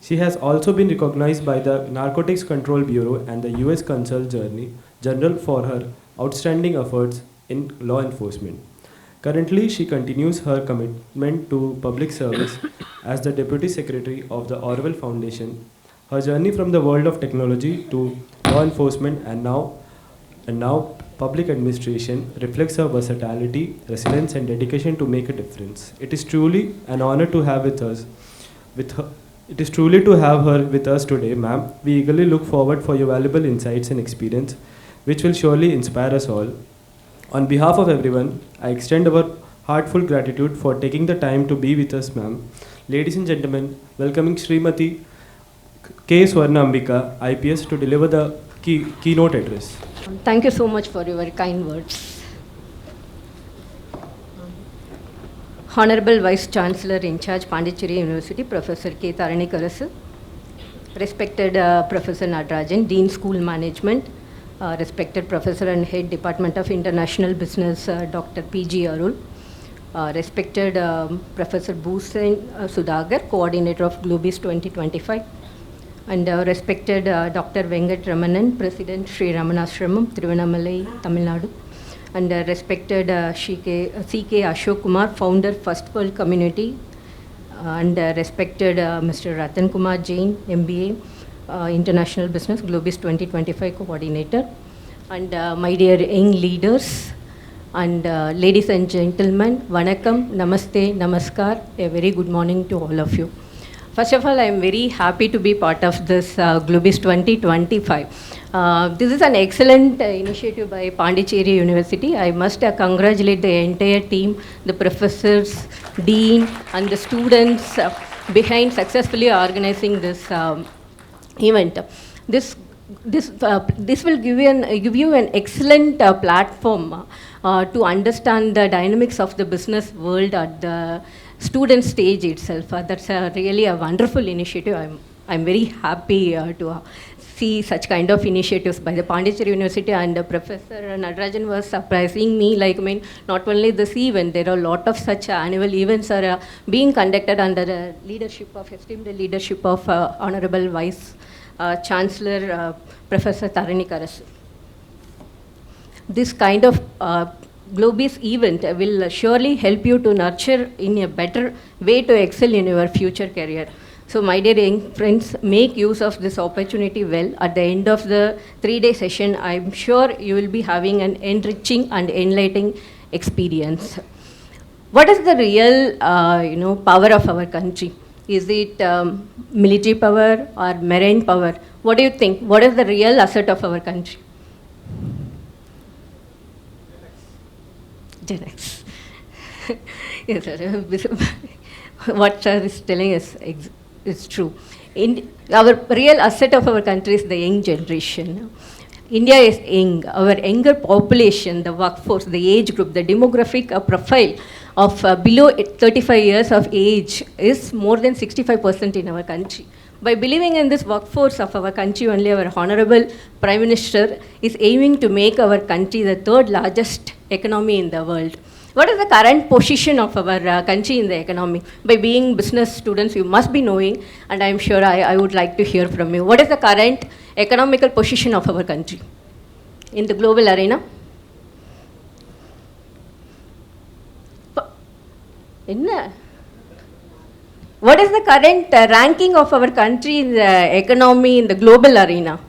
Speaker 6: She has also been recognized by the Narcotics Control Bureau and the US Consul General for her outstanding efforts in law enforcement. Currently, she continues her commitment to public service as the Deputy Secretary of the Orwell Foundation. Her journey from the world of technology to law enforcement and now public administration reflects her versatility, resilience, and dedication to make a difference. It is truly an honor to have It is truly to have her with us today, ma'am. We eagerly look forward for your valuable insights and experience, which will surely inspire us all. On behalf of everyone, I extend our heartfelt gratitude for taking the time to be with us, ma'am. Ladies and gentlemen, welcoming Srimati K. Swarnambika, IPS, to deliver the keynote address.
Speaker 7: Thank you so much for your kind words. Honorable Vice-Chancellor in charge, Pondicherry University, Professor K. Taranikaru, respected Professor Natarajan, Dean School Management, respected Professor and Head Department of International Business, Dr. P.G. Arul, respected Professor Bhusen Sudhagar, Coordinator of Globizz 2025, and respected Dr. Venkat Ramanan, President, Sri Ramanashramam, Tiruvannamalai, Tamil Nadu, and respected C.K. Ashok Kumar, Founder, First World Community, and respected Mr. Ratan Kumar Jain, MBA, International Business, Globizz 2025 Coordinator, and my dear young leaders, and ladies and gentlemen, Vanakkam, Namaste, Namaskar, a very good morning to all of you. First of all, I am very happy to be part of this Globizz 2025. This is an excellent initiative by Pondicherry University. I must congratulate the entire team, the professors, dean, and the students behind successfully organizing this event. This will give you an excellent platform to understand the dynamics of the business world at the student stage itself. That's really a wonderful initiative. I'm very happy to see such kind of initiatives by the Pondicherry University, and Professor Natarajan was surprising me, not only this event, there are a lot of such annual events are being conducted under the esteemed leadership of Honorable Vice-Chancellor Professor Taranikaru. This kind of Globizz event will surely help you to nurture in a better way to excel in your future career. So my dear young friends, make use of this opportunity well. At the end of the 3-day session, I'm sure you will be having an enriching and enlightening experience. What is the real power of our country? Is it military power or marine power? What do you think? What is the real asset of our country? Gen X. Yes, sir. What sir is telling us is true. Our real asset of our country is the young generation. India is young. Our younger population, the workforce, the age group, the demographic profile of below 35 years of age is more than 65% in our country. By believing in this workforce of our country, only our Honorable Prime Minister is aiming to make our country the 3rd largest economy in the world. What is the current position of our country in the economy? By being business students, you must be knowing, and I'm sure I would like to hear from you. What is the current economical position of our country in the global arena? What is the current ranking of our country in the economy in the global arena?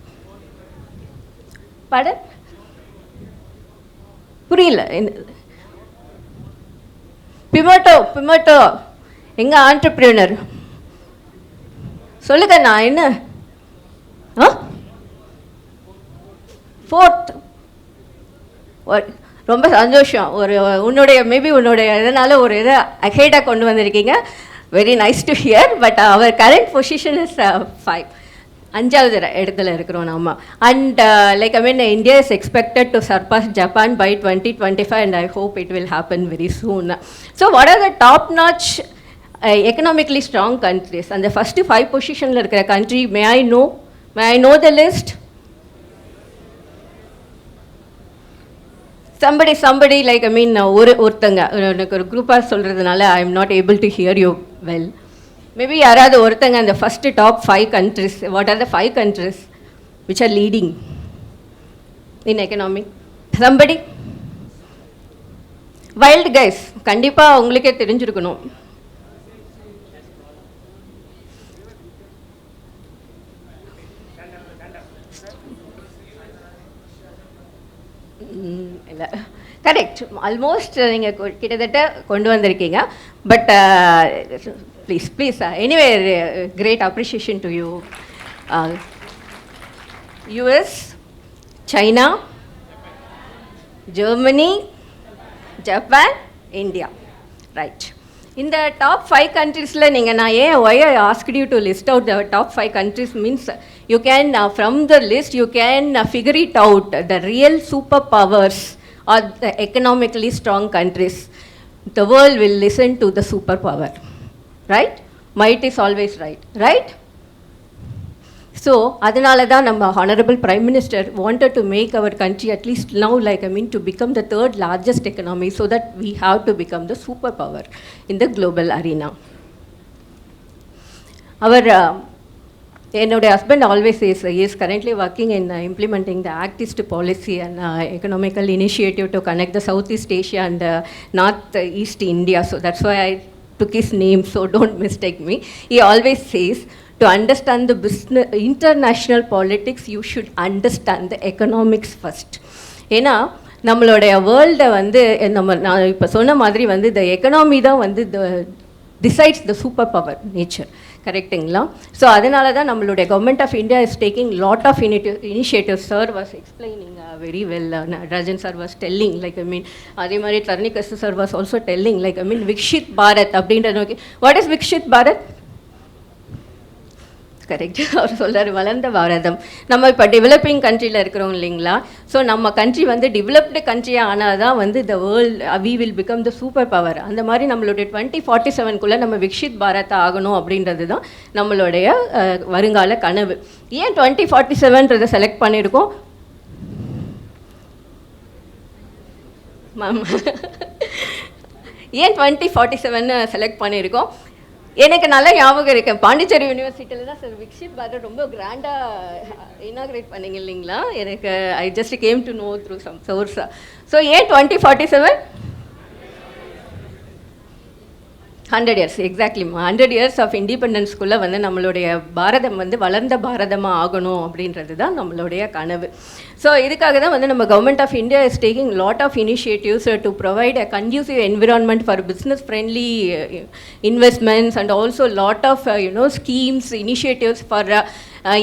Speaker 7: Pardon? Purila. Pimato, எங்க entrepreneur சொல்லுங்க நான் என்ன 4th ரொம்ப சந்தோஷம். ஒரு உன்னுடைய இதனால் ஒரு இதை அஹெடாக கொண்டு வந்திருக்கீங்க. Very nice to hear. But our current position is 5. 5வது இடத்துல இருக்கிறோம் நம்ம. And like India is expected to surpass Japan by 2025 and I hope it will happen very soon. So what are the top notch economically strong countries? And the first 5 positionல இருக்கிற country, may I know the list? Somebody like ஒருத்தங்க எனக்கு ஒரு குரூப்பாக சொல்கிறதுனால I am not able to hear you well. Maybe யாராவது ஒருத்தங்க அந்த first top 5 countries, what are the 5 countries which are leading in economic? Somebody? Wild guys, கண்டிப்பாக உங்களுக்கே தெரிஞ்சிருக்கணும். இல்லை, கரெக்ட், ஆல்மோஸ்ட் நீங்கள் கிட்டத்தட்ட கொண்டு வந்திருக்கீங்க. But please anyway great appreciation to you. US, China, Germany, Japan, India. Right. In the top 5 countries, why I asked you to list out the top 5 countries means you can, from the list, you can figure it out, the real superpowers or the economically strong countries. The world will listen to the superpower. Right? Might is always right. Right? So, அதனால தான் நம்ம Honorable Prime Minister wanted to make our country at least now to become the 3rd largest economy so that we have to become the superpower in the global arena. என்னுடைய husband always says he is currently working in implementing the Act East policy and economical initiative to connect the Southeast Asia and North East India. So that's why I took his name, so don't mistake me. He always says, to understand the business, international politics, you should understand the economics first. ஏன்னா நம்மளுடைய வேர்ல்டை நான் இப்போ சொன்ன மாதிரி the economy தான் decides the superpower nature. கரெக்டுங்களா? So அதனால தான் நம்மளுடைய government of India is taking lot of initiatives. Sir was explaining very well. Rajan sir was telling அதே மாதிரி Dharanikar sir was also telling Viksit Bharat அப்படின்றத நோக்கி. What is Viksit Bharat? Correct, அவர் சொல்கிறார் வளர்ந்த பாரதம். நம்ம இப்போ டெவலப்பிங் கண்ட்ரியில் இருக்கிறோம் இல்லைங்களா? ஸோ நம்ம கண்ட்ரி டெவலப்டு கண்ட்ரியாக ஆனால் தான் the world we will become the superpower. அந்த மாதிரி நம்மளுடைய 2047 நம்ம விக்ஷித் பாரத் ஆகணும் அப்படின்றது தான் நம்மளுடைய வருங்கால கனவு. ஏன் 2047 செலக்ட் பண்ணியிருக்கோம்? ஏன் 2047 செலக்ட் பண்ணியிருக்கோம்? எனக்கு நல்லா ஞாபகம் இருக்கு, பாண்டிச்சேரி யூனிவர்சிட்டியில் தான் சார் விக்ஷித் பாரத் ரொம்ப கிராண்டாக இனாக்ரேட் பண்ணிங்க இல்லைங்களா? எனக்கு I just came to know through some சோர்ஸா. ஸோ ஏன் 2047? 100 years, எக்ஸாக்ட்லி 100 years ஆஃப் இண்டிபெண்டன்ஸ்குள்ளே நம்மளுடைய பாரதம் வளர்ந்த பாரதமாக ஆகணும் அப்படின்றது தான் நம்மளுடைய கனவு. ஸோ இதுக்காக தான் நம்ம government of India is taking lot of initiatives to provide a conducive environment for business friendly investments and also lot of schemes initiatives for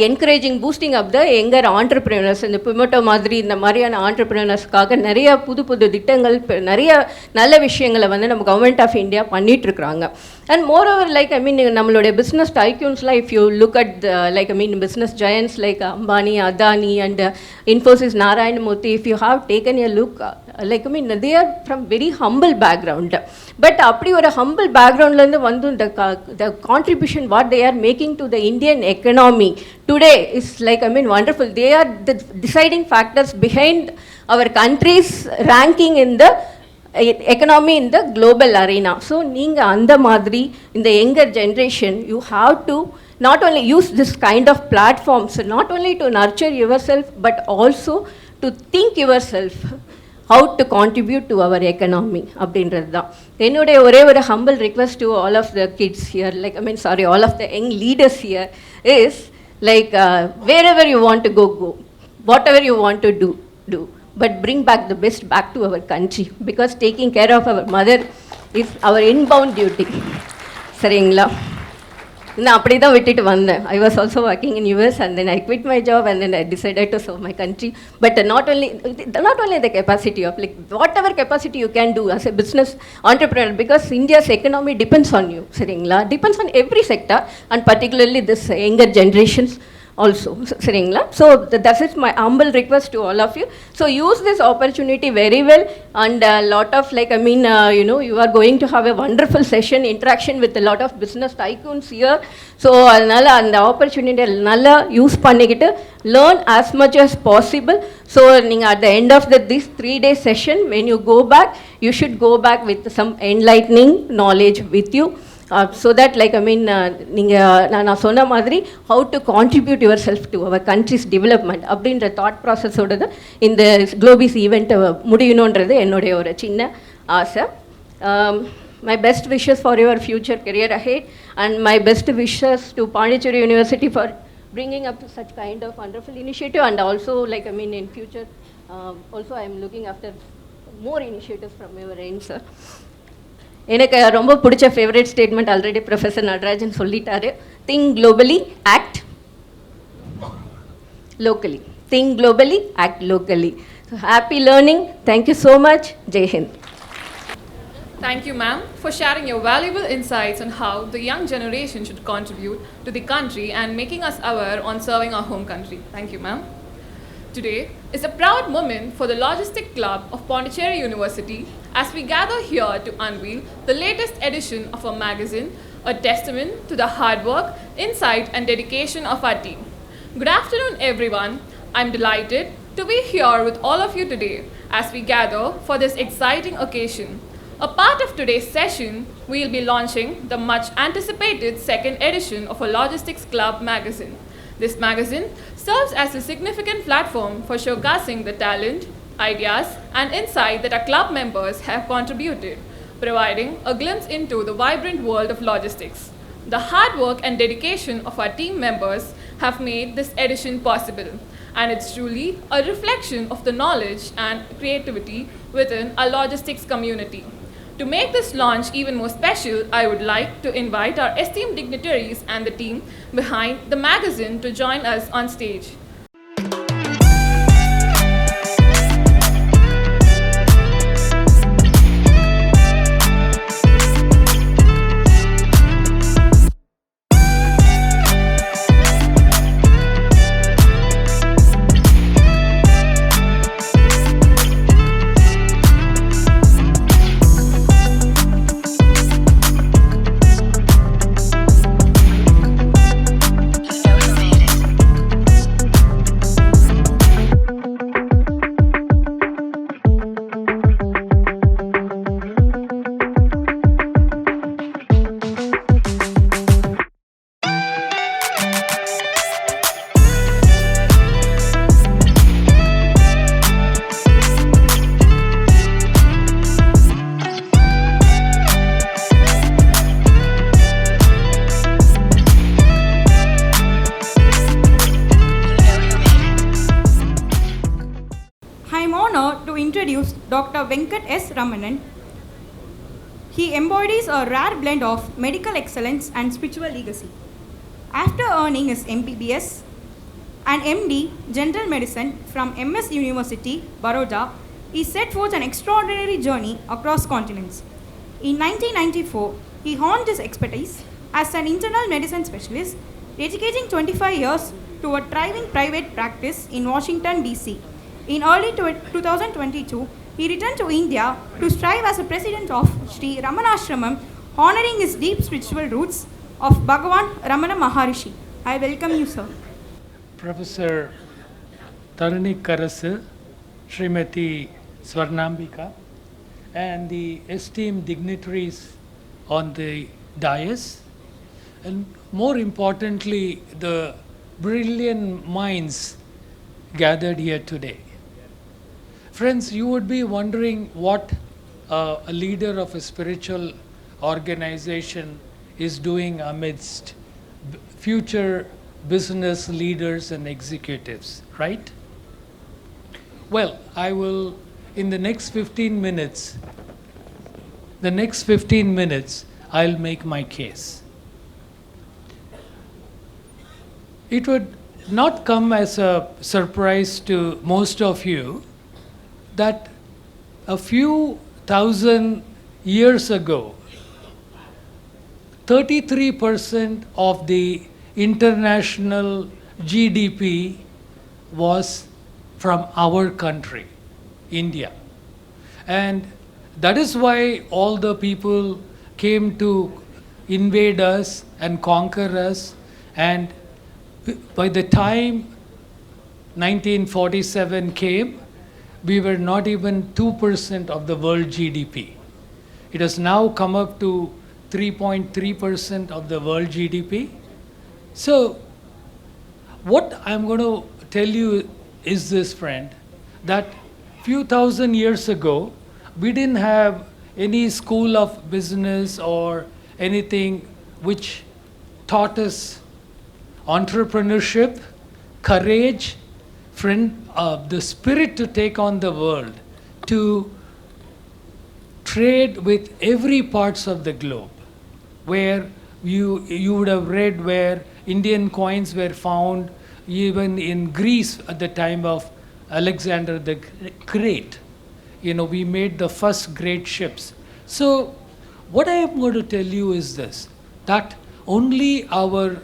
Speaker 7: encouraging boosting up the younger entrepreneurs. இந்த பிமோட்டோ மாதிரி இந்த மாதிரியான ஆண்டர்பிரினர்ஸ்க்காக நிறைய புது புது திட்டங்கள், நிறைய நல்ல விஷயங்களை நம்ம கவர்மெண்ட் ஆஃப் இந்தியா பண்ணிகிட்ருக்குறாங்க. அண்ட் மோர் ஓவர் நம்மளுடைய பிஸ்னஸ் டைக்யூன்ஸ்லாம் if you look at business giants like Ambani, Adani and Infosys, Narayana Murthy, if you have taken a look they are from very humble background. But அப்படி ஒரு humble backgroundலேருந்து the contribution what they are making to the Indian economy today is wonderful. They are the deciding factors behind our country's ranking in the economy in the global arena. So நீங்கள் அந்த மாதிரி in the younger generation you have to not only use this kind of platforms, not only to nurture yourself but also to think yourself how to contribute to our economy அப்படின்றது தான் என்னுடைய ஒரே ஒரு humble request to all of the kids here, all of the young leaders here is wherever you want to go, whatever you want to do, but bring back the best back to our country, because taking care of our mother is our inbound duty. சரிங்களா? நான் அப்படி தான் விட்டுட்டு வந்தேன். I was also working in US and then I quit my job and then I decided to serve my country. But not only the capacity of like whatever capacity you can do as a business entrepreneur, because India's economy depends on you, சரிங்களா, depends on every sector and particularly this younger generations also, சரிங்களா. So that is my humble request to all of you. So use this opportunity very well and a lot of like you are going to have a wonderful session interaction with a lot of business tycoons here. So அதனால அந்த opportunity நல்லா use பண்ணிக்கிட்டு learn as much as possible. So நீங்க at the end of this 3-day session, when you go back, you should go back with some enlightening knowledge with you. So that like நீங்கள் நான் சொன்ன மாதிரி how to contribute yourself to our country's development அப்படின்ற thought ப்ராசஸோடது இந்த Globizz event முடியணுன்றது என்னுடைய ஒரு சின்ன ஆசை. My best wishes for your future career ahead and my best wishes to Pondicherry University for bringing up such kind of wonderful initiative and also like in future also I am looking after more initiatives from your end, sir. எனக்கு ரொம்ப பிடிச்ச favourite statement already professor Natarajan சொல்லிட்டாரு. Think globally, act locally. Think globally, act locally. So happy learning. Thank you so much. Jai Hind.
Speaker 8: Thank you, ma'am, for sharing your valuable insights on how the young generation should contribute to the country and making us aware on serving our home country. Thank you, ma'am. Today is a proud moment for the Logistic Club of Pondicherry University as we gather here to unveil the latest edition of our magazine, a testament to the hard work, insight and dedication of our team. Good afternoon, everyone. I'm delighted to be here with all of you today as we gather for this exciting occasion. A part of today's session, we'll be launching the much anticipated second edition of our Logistics Club magazine. This magazine serves as a significant platform for showcasing the talent, ideas, and insight that our club members have contributed, providing a glimpse into the vibrant world of logistics. The hard work and dedication of our team members have made this edition possible, and it's truly a reflection of the knowledge and creativity within our logistics community. To make this launch even more special, I would like to invite our esteemed dignitaries and the team behind the magazine to join us on stage.
Speaker 3: Introduce Dr. Venkat S. Ramanan. He embodies a rare blend of medical excellence and spiritual legacy. After earning his MBBS and MD General Medicine from MS University, Baroda, he set forth an extraordinary journey across continents. In 1994, he honed his expertise as an internal medicine specialist, dedicating 25 years to a thriving private practice in Washington, D.C. In early 2022, he returned to India to strive as a president of Sri Ramanashramam, honoring his deep spiritual roots of Bhagavan Ramana Maharishi. I welcome you, sir.
Speaker 9: Professor Tarani Karasu, Srimati Swarnambika, and the esteemed dignitaries on the dais, and more importantly, the brilliant minds gathered here today. Friends, you would be wondering what a leader of a spiritual organization is doing amidst future business leaders and executives, right? Well, I will, in the next 15 minutes, I'll make my case. it would not come as a surprise to most of you that a few thousand years ago, 33% of the international GDP was from our country, India. And that is why all the people came to invade us and conquer us. And by the time 1947 came, we were not even 2% of the world GDP. It has now come up to 3.3% of the world GDP. So, what I'm going to tell you is this, friend, that few thousand years ago, we didn't have any school of business or anything which taught us entrepreneurship, courage, the spirit to take on the world, to trade with every parts of the globe, where you would have read where Indian coins were found even in Greece at the time of Alexander the Great. You know, we made the first great ships. So what I am going to tell you is this, that only our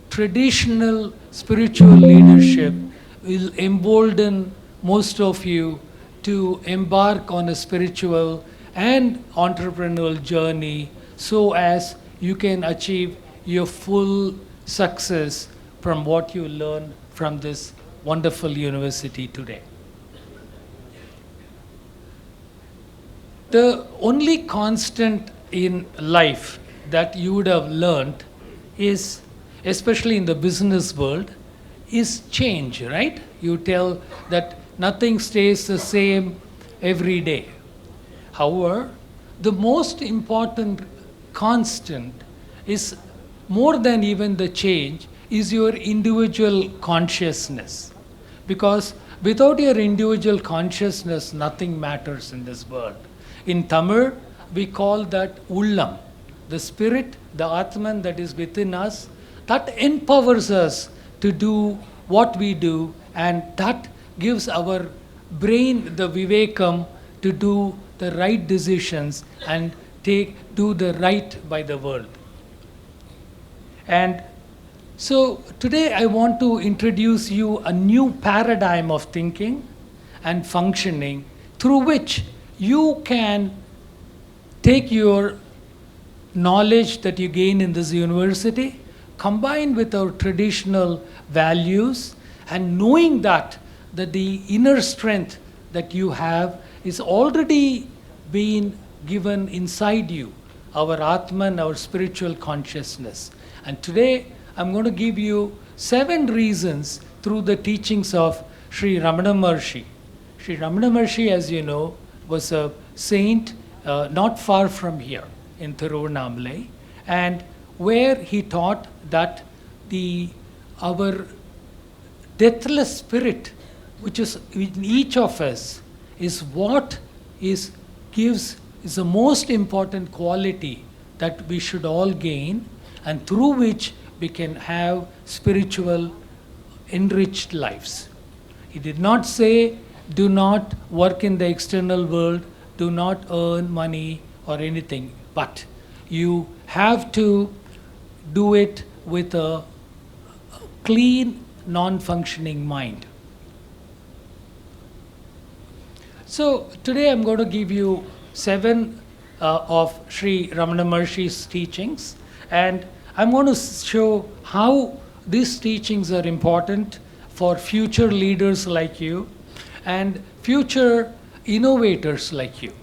Speaker 9: traditional spiritual leadership will embolden most of you to embark on a spiritual and entrepreneurial journey so as you can achieve your full success from what you learn from this wonderful university today. The only constant in life that you would have learned is, especially in the business world, is change, right? You tell that nothing stays the same every day. However, the most important constant is more than even the change is your individual consciousness. Because without your individual consciousness, nothing matters in this world. In Tamil, we call that Ullam, the spirit, the Atman that is within us, that empowers us to do what we do, and that gives our brain the vivekam to do the right decisions and do the right by the world. And so today I want to introduce you a new paradigm of thinking and functioning through which you can take your knowledge that you gain in this university, combined with our traditional values, and knowing that the inner strength that you have is already being given inside you, our Atman, our spiritual consciousness. And today I'm going to give you 7 reasons through the teachings of Sri Ramanan Maharshi. Sri Ramanan Maharshi, as you know, was a saint not far from here in Tiruvannamalai, and where he taught that our deathless spirit, which is in each of us, is what is the most important quality that we should all gain, and through which we can have spiritual enriched lives. He did not say, do not work in the external world, do not earn money or anything, but you have to do it with a clean, non-functioning mind. So today I'm going to give you 7 of Sri Ramanan Maharshi's teachings, and I'm going to show how these teachings are important for future leaders like you and future innovators like you.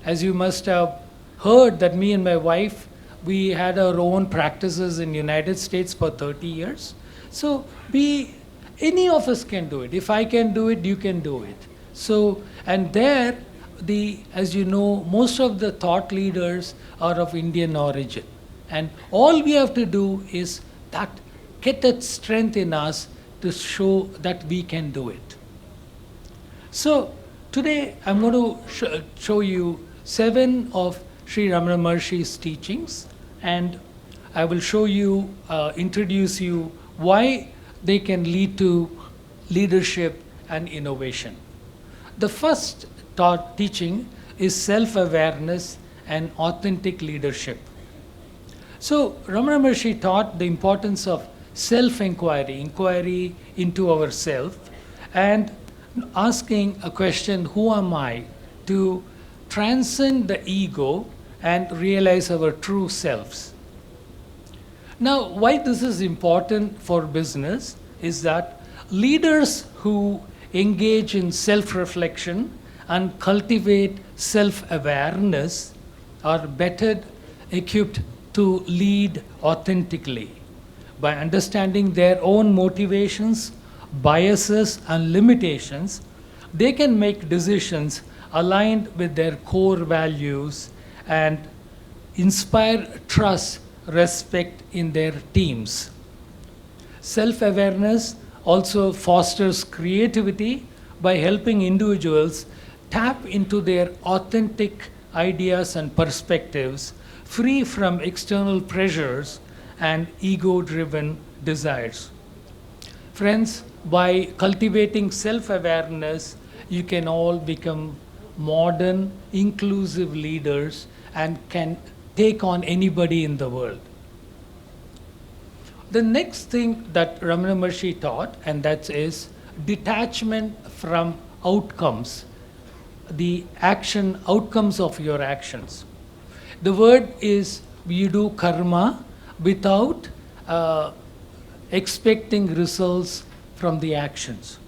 Speaker 9: As you must have heard that me and my wife, we had our own practices in United States for 30 years. So any of us can do it. If I can do it, you can do it. So, and there, as you know, most of the thought leaders are of Indian origin. And all we have to do is get that strength in us to show that we can do it. So today I'm going to show you 7 of Sri Ramanan Maharshi's teachings, and I will show you, introduce you why they can lead to leadership and innovation. The first teaching is self-awareness and authentic leadership. So Ramana Maharshi taught the importance of self-inquiry, inquiry into ourselves, and asking a question, who am I, to transcend the ego and realize our true selves. Now, why this is important for business is that leaders who engage in self-reflection and cultivate self-awareness are better equipped to lead authentically. By understanding their own motivations, biases, and limitations, they can make decisions aligned with their core values and inspire trust, respect in their teams. Self-awareness also fosters creativity by helping individuals tap into their authentic ideas and perspectives, free from external pressures and ego-driven desires. Friends, by cultivating self-awareness, you can all become modern, inclusive leaders and can take on anybody in the world. The next thing that Ramana Maharshi taught, and that is detachment from outcomes, the outcomes of your actions. The word is you do karma without expecting results from the actions.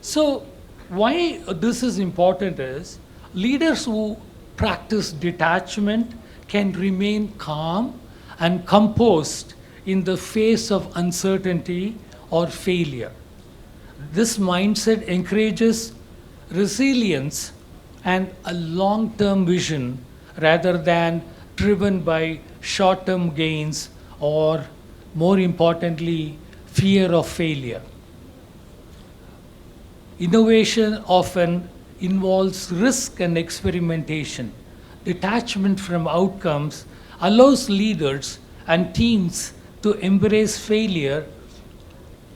Speaker 9: So why this is important is leaders who practice detachment can remain calm and composed in the face of uncertainty or failure. This mindset encourages resilience and a long-term vision rather than driven by short-term gains or, more importantly, fear of failure. Innovation often involves risk and experimentation. Detachment from outcomes allows leaders and teams to embrace failure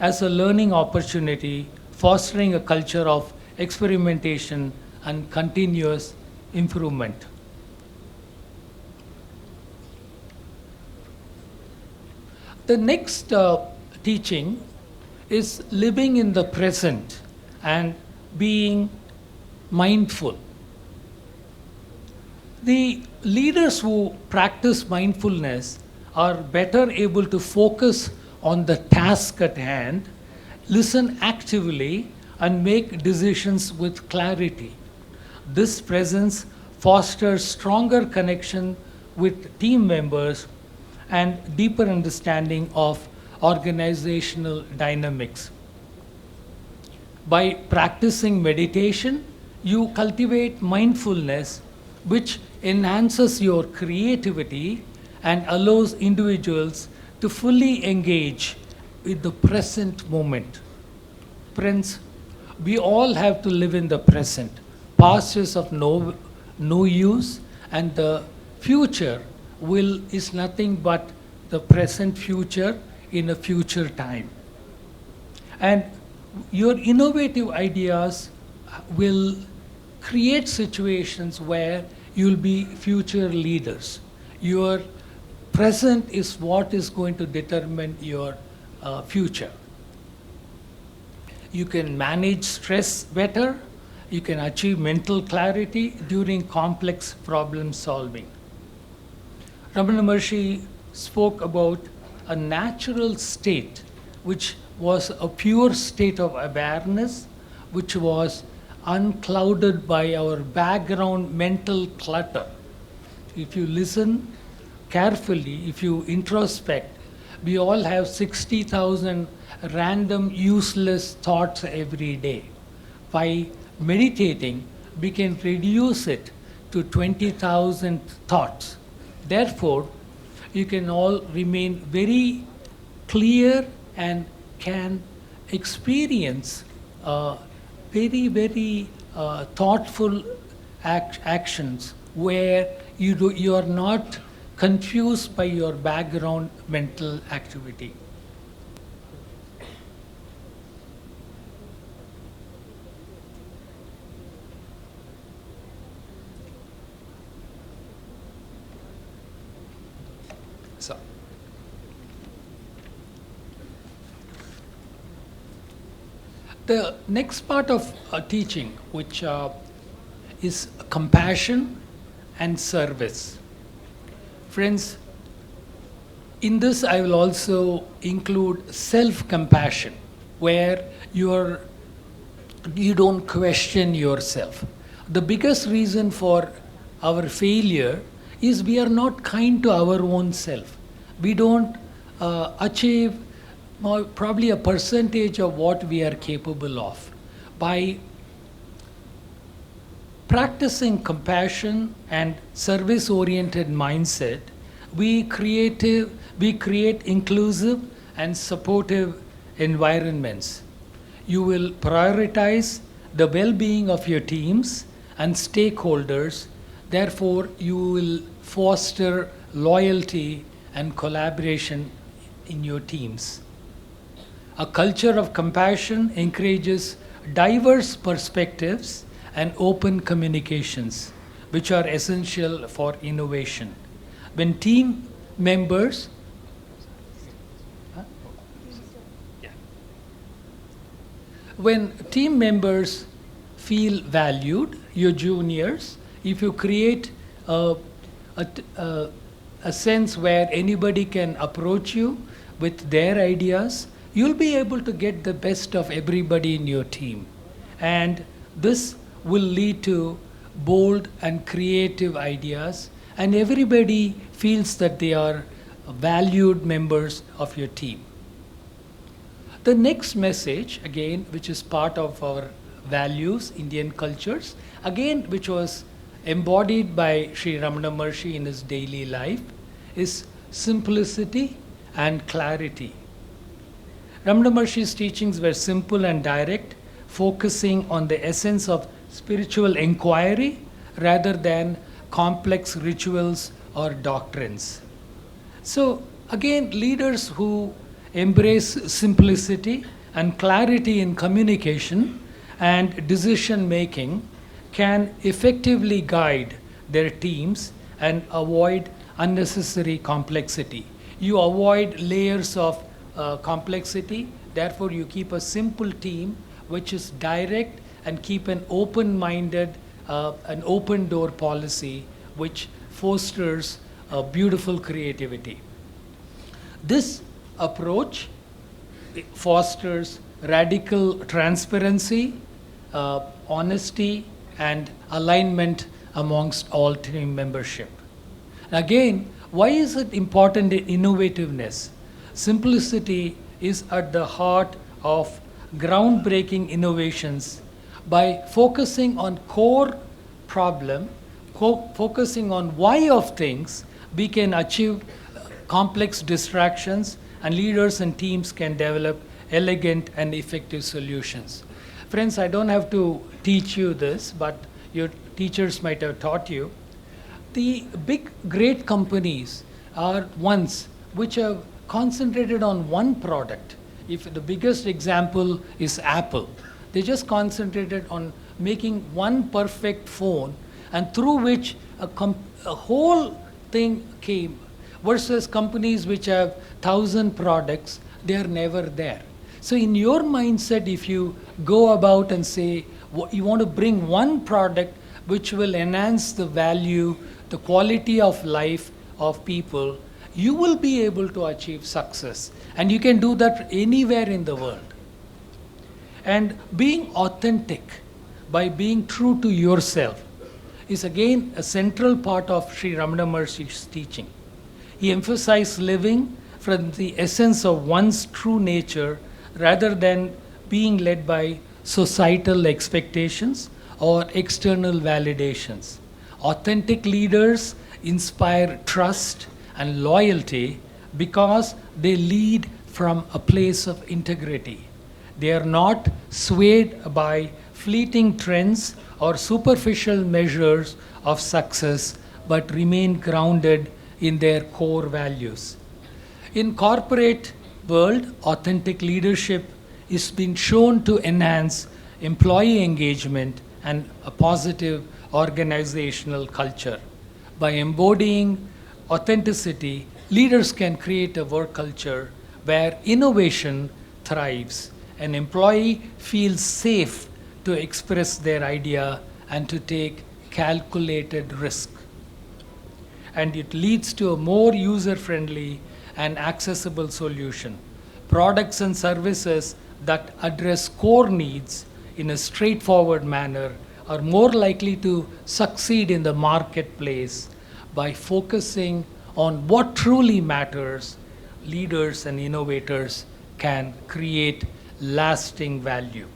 Speaker 9: as a learning opportunity, fostering a culture of experimentation and continuous improvement. The next teaching is living in the present and being mindful. The leaders who practice mindfulness are better able to focus on the task at hand, listen actively, and make decisions with clarity. This presence fosters stronger connection with team members and deeper understanding of organizational dynamics. By practicing meditation, you cultivate mindfulness, which enhances your creativity and allows individuals to fully engage with the present moment. Friends, we all have to live in the present. Past is of no use, and the future is nothing but the present future in a future time. And your innovative ideas will create situations where you'll be future leaders. Your present is what is going to determine your future. You can manage stress better. You can achieve mental clarity during complex problem solving. Ramana Maharshi spoke about a natural state, which was a pure state of awareness, which was unclouded by our background mental clutter. If you listen carefully, if you introspect, we all have 60,000 random useless thoughts every day. By meditating, we can reduce it to 20,000 thoughts. Therefore, you can all remain very clear and can experience very, very thoughtful actions where you are not confused by your background mental activity. So, the next part of teaching, which is compassion and service. Friends, in this I will also include self-compassion, where you don't question yourself. The biggest reason for our failure is we are not kind to our own self. We don't achieve probably a percentage of what we are capable of. By practicing compassion and service-oriented mindset, we create inclusive and supportive environments. You will prioritize the well-being of your teams and stakeholders. Therefore, you will foster loyalty and collaboration in your teams. A culture of compassion encourages diverse perspectives and open communications, which are essential for innovation. When team members feel valued, your juniors, if you create a sense where anybody can approach you with their ideas, you'll be able to get the best of everybody in your team. And this will lead to bold and creative ideas, and everybody feels that they are valued members of your team. The next message, again, which is part of our values, Indian cultures, again, which was embodied by Sri Ramanan Maharshi in his daily life, is simplicity and clarity. Ramanan Maharshi's teachings were simple and direct, focusing on the essence of spiritual inquiry rather than complex rituals or doctrines. So again, leaders who embrace simplicity and clarity in communication and decision making can effectively guide their teams and avoid unnecessary complexity. You avoid layers of complexity, therefore you keep a simple team which is direct, and keep an open-minded, an open door policy which fosters beautiful creativity. This approach fosters radical transparency, honesty, and alignment amongst all team membership. Again, why is it important in innovativeness? Simplicity is at the heart of groundbreaking innovations. By focusing on core problem, focusing on why of things, we can achieve complex distractions, and leaders and teams can develop elegant and effective solutions. Friends, I don't have to teach you this, but your teachers might have taught you. The big, great companies are ones which have concentrated on one product. If the biggest example is Apple, they just concentrated on making one perfect phone, and through which a whole thing came. Versus companies which have 1,000 products, they are never there. So in your mindset, if you go about and say you want to bring one product which will enhance the value, the quality of life of people, you will be able to achieve success. And you can do that anywhere in the world. And being authentic, by being true to yourself, is again a central part of Sri Ramanan Maharshi's teaching. He emphasized living from the essence of one's true nature rather than being led by societal expectations or external validations. Authentic leaders inspire trust and loyalty because they lead from a place of integrity. They are not swayed by fleeting trends or superficial measures of success, but remain grounded in their core values. In corporate world, authentic leadership is being shown to enhance employee engagement and a positive organizational culture. By embodying authenticity, leaders can create a work culture where innovation thrives. An employee feels safe to express their idea and to take calculated risk. And it leads to a more user-friendly and accessible solution. Products and services that address core needs in a straightforward manner are more likely to succeed in the marketplace by focusing on what truly matters. Leaders and innovators can create lasting value.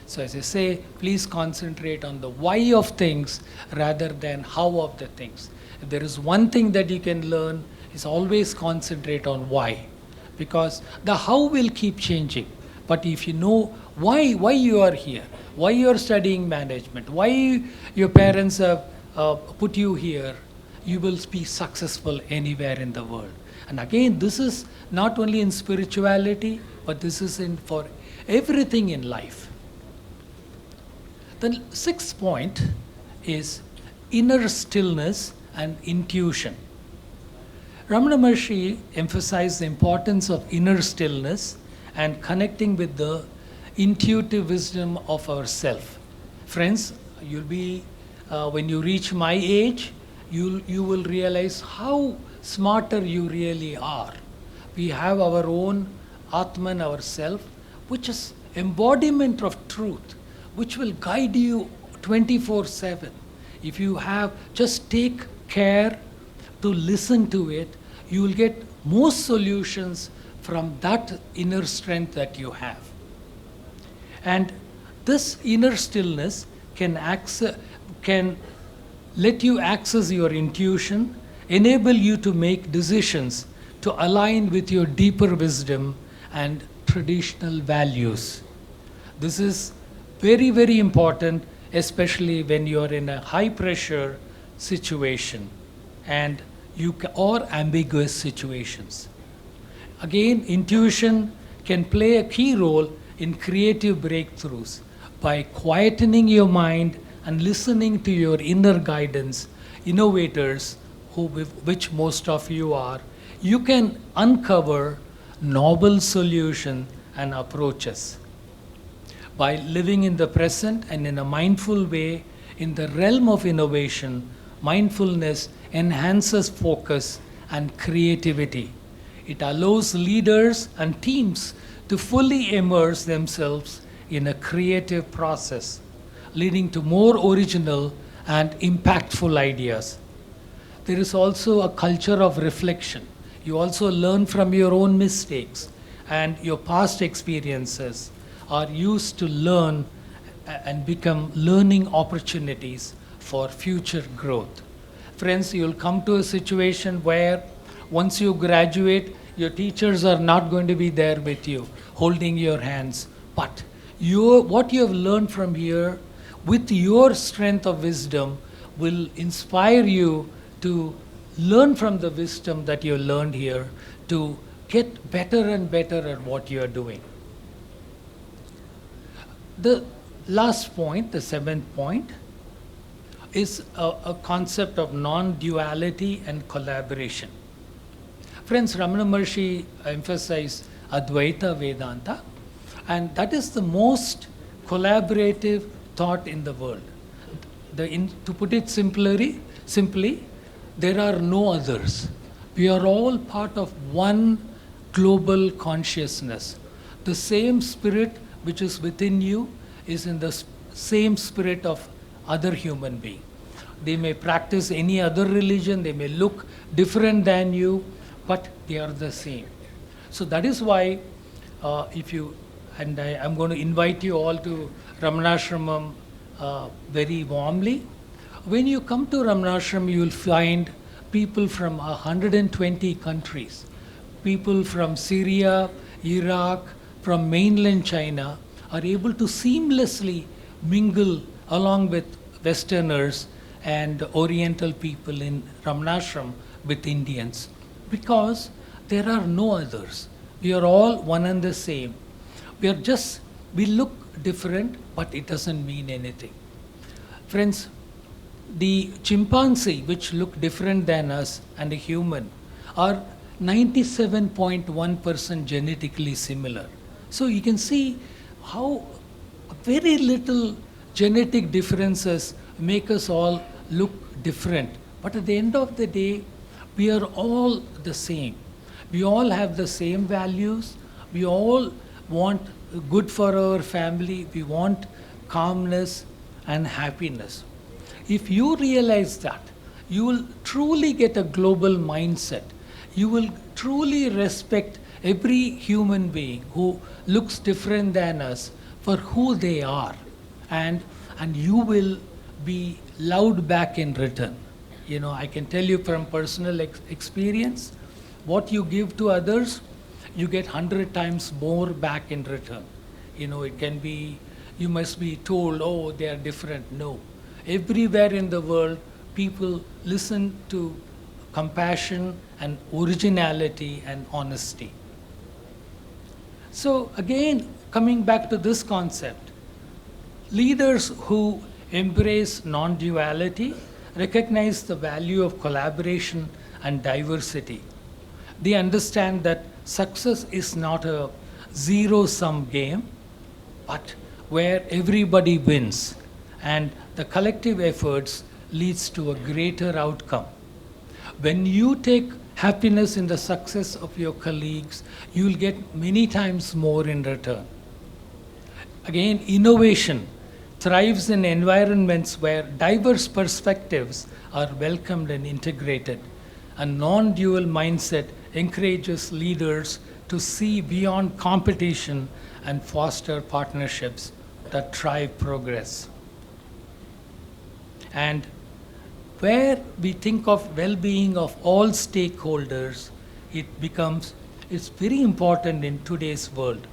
Speaker 9: So as I say, please concentrate on the why of things rather than how of the things. If there is one thing that you can learn, is always concentrate on why. Because the how will keep changing. But if you know why you are here, why you are studying management, why your parents have put you here, you will be successful anywhere in the world. And again, this is not only in spirituality, but this is for everything in life. The sixth point is inner stillness and intuition. Ramana Maharshi emphasized the importance of inner stillness and connecting with the intuitive wisdom of ourself. Friends, you'll be, when you reach my age, you will realize how smarter you really are. We have our own Atman, ourself, which is embodiment of truth, which will guide you 24/7. If you have, just take care to listen to it, you will get most solutions from that inner strength that you have. And this inner stillness can let you access your intuition, enable you to make decisions to align with your deeper wisdom and traditional values. This is very, very important, especially when you're in a high pressure situation and or ambiguous situations. Again, intuition can play a key role in creative breakthroughs by quietening your mind and listening to your inner guidance. Innovators, which most of you are, you can uncover novel solutions and approaches. By living in the present and in a mindful way in the realm of innovation, mindfulness enhances focus and creativity. It allows leaders and teams to fully immerse themselves in a creative process, leading to more original and impactful ideas. There is also a culture of reflection. You also learn from your own mistakes, and your past experiences are used to learn and become learning opportunities for future growth. Friends, you'll come to a situation where once you graduate, your teachers are not going to be there with you, holding your hands. But what you have learned from here, with your strength of wisdom, will inspire you to learn from the wisdom that you learned here to get better and better at what you are doing. The last point, the seventh point, is a concept of non-duality and collaboration. Friends, Ramana Maharshi emphasized Advaita Vedanta, and that is the most collaborative thought in the world. To put it simply, there are no others. We are all part of one global consciousness. The same spirit which is within you is in the same spirit of other human being. They may practice any other religion, they may look different than you, but they are the same. So that is why I'm going to invite you all to Ramanashramam very warmly. When you come to Ramanashram, you will find people from 120 countries, people from Syria, Iraq, from mainland China are able to seamlessly mingle along with Westerners and Oriental people in Ramanashram with Indians, because there are no others. We are all one and the same. We look different, but it doesn't mean anything. Friends, the chimpanzee, which look different than us, and a human, are 97.1% genetically similar. So you can see how very little genetic differences make us all look different. But at the end of the day, we are all the same. We all have the same values. We all want good for our family. We want calmness and happiness. If you realize that, you will truly get a global mindset. You will truly respect every human being who looks different than us for who they are. And you will be loved back in return. You know, I can tell you from personal experience, what you give to others, you get 100 times more back in return. You know, it can be, you must be told, oh, they are different. No. Everywhere in the world, people listen to compassion and originality and honesty. So again, coming back to this concept, leaders who embrace non-duality recognize the value of collaboration and diversity. They understand that success is not a zero-sum game, but where everybody wins and the collective efforts leads to a greater outcome. When you take happiness in the success of your colleagues, you will get many times more in return. Again, innovation thrives in environments where diverse perspectives are welcomed and integrated. A non-dual mindset encourages leaders to see beyond competition and foster partnerships that drive progress. And where we think of well-being of all stakeholders, it's very important in today's world.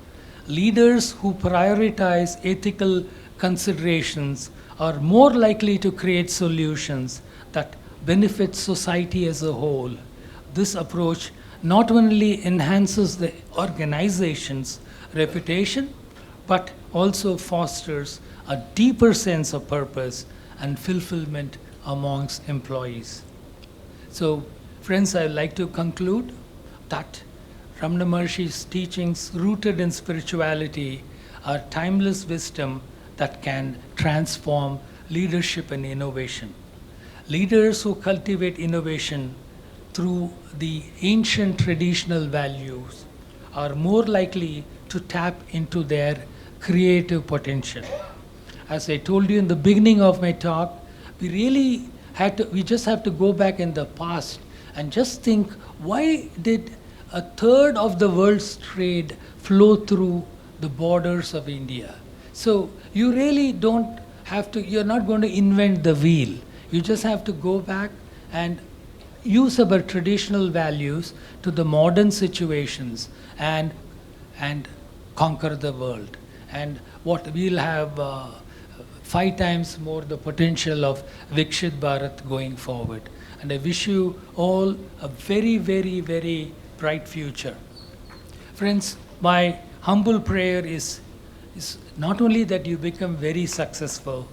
Speaker 9: Leaders who prioritize ethical considerations are more likely to create solutions that benefit society as a whole. This approach not only enhances the organization's reputation, but also fosters a deeper sense of purpose and fulfillment amongst employees. So, friends, I'd like to conclude that Ramana Maharshi's teachings rooted in spirituality are timeless wisdom that can transform leadership and innovation. Leaders who cultivate innovation through the ancient traditional values are more likely to tap into their creative potential. As I told you in the beginning of my talk, we just have to go back in the past and just think, why did a third of the world's trade flow through the borders of India? So you really don't have to, you're not going to invent the wheel. You just have to go back and use our traditional values to the modern situations and conquer the world. And what we'll have 5 times more the potential of Vikshit Bharat going forward. And I wish you all a very, very, very bright future. Friends, my humble prayer is not only that you become very successful,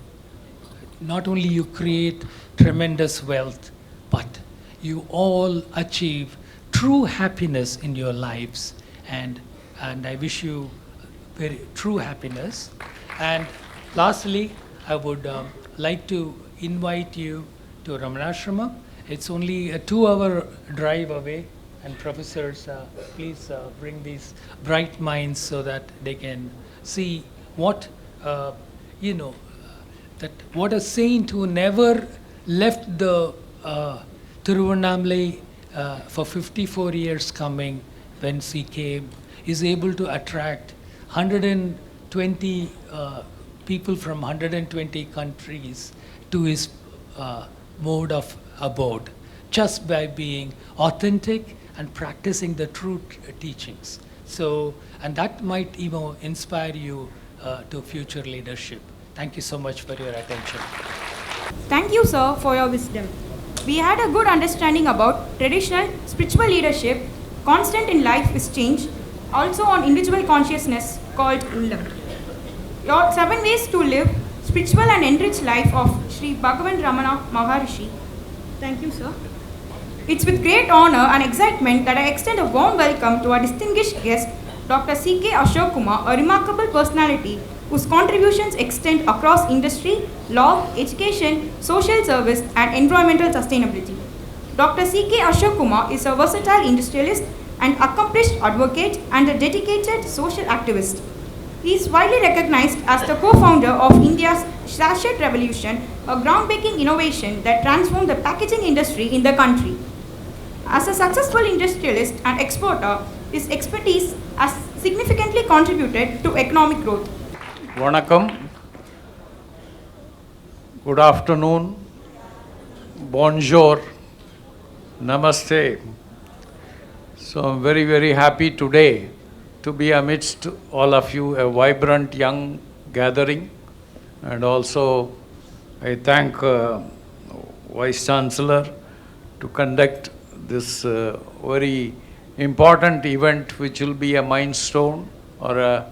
Speaker 9: not only you create tremendous wealth, but you all achieve true happiness in your lives. And I wish you very true happiness. And lastly, I would like to invite you to Ramanashrama. It's only a 2-hour drive away. And professors, please bring these bright minds so that they can see what, that what a saint who never left the Tiruvannamalai for 54 years coming, when he came, is able to attract 120 people from 120 countries to his mode of abode, just by being authentic and practicing the true teachings. So, and that might even inspire you to future leadership. Thank you so much for your attention.
Speaker 3: Thank you, sir, for your wisdom. We had a good understanding about traditional spiritual leadership, constant in life is change, also on individual consciousness called Ullam. Your 7 ways to live spiritual and enriched life of Sri Bhagavan Ramana Maharshi. Thank you, sir. It's with great honor and excitement that I extend a warm welcome to our distinguished guest, Dr. C.K. Ashok Kumar, a remarkable personality whose contributions extend across industry, law, education, social service, and environmental sustainability. Dr. C.K. Ashok Kumar is a versatile industrialist, an accomplished advocate, and a dedicated social activist. He is widely recognized as the co-founder of India's sachet revolution, a groundbreaking innovation that transformed the packaging industry in the country. As a successful industrialist and exporter, his expertise has significantly contributed to economic growth.
Speaker 10: Vanakkam. Good afternoon. Bonjour. Namaste. So I'm very, very happy today to be amidst all of you, a vibrant young gathering. And also I thank Vice-Chancellor to conduct this very important event, which will be a milestone or a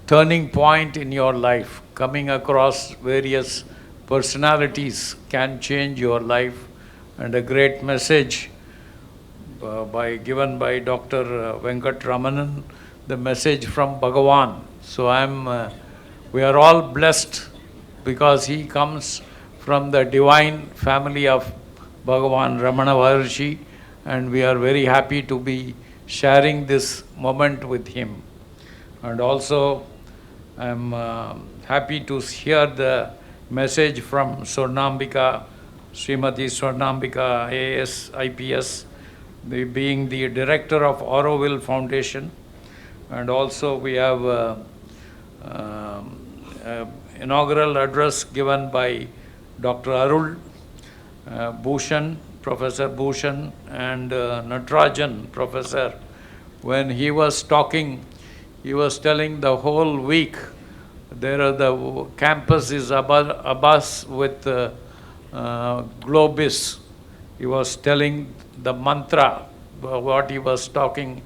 Speaker 10: turning point in your life. Coming across various personalities can change your life, and a great message given by Dr. Venkat Ramanan, the message from Bhagavan. So we are all blessed because he comes from the divine family of Bhagavan Ramana Maharshi, and we are very happy to be sharing this moment with him. And also I am happy to hear the message from Swarnambika, Srimati Swarnambika AS, IPS, being the director of Auroville Foundation. And also we have inaugural address given by Dr. Arul Bhushan, Professor Bhushan, and Natarajan, Professor. When he was talking, he was telling the whole week the campus is abuzz with Globizz. He was telling the mantra, what he was talking.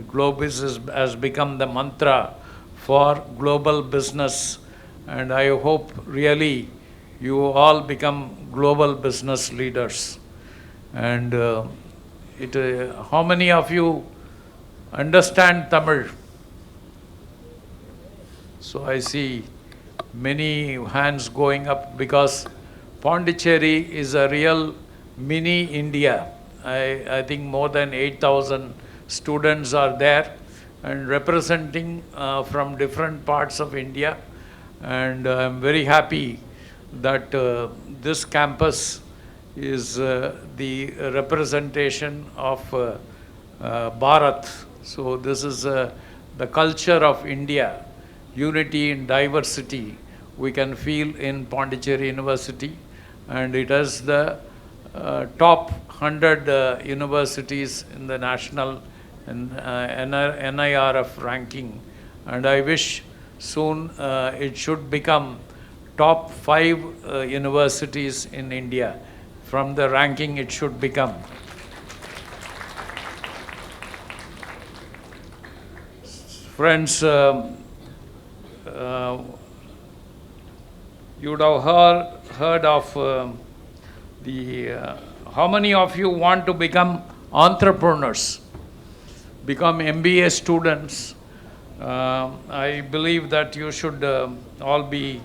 Speaker 10: Globizz has become the mantra for global business, and I hope really you all become global business leaders. And how many of you understand Tamil? So I see many hands going up, because Pondicherry is a real mini India. I think more than 8,000 students are there and representing from different parts of India. And I'm very happy that this campus is the representation of Bharat. So this is the culture of India, unity in diversity. We can feel in Pondicherry University, and it has the top 100 universities in the national and NIRF ranking. And I wish soon it should become top 5 universities in India. From the ranking it should become. Friends, you would have heard of how many of you want to become entrepreneurs, become MBA students? I believe that you should all be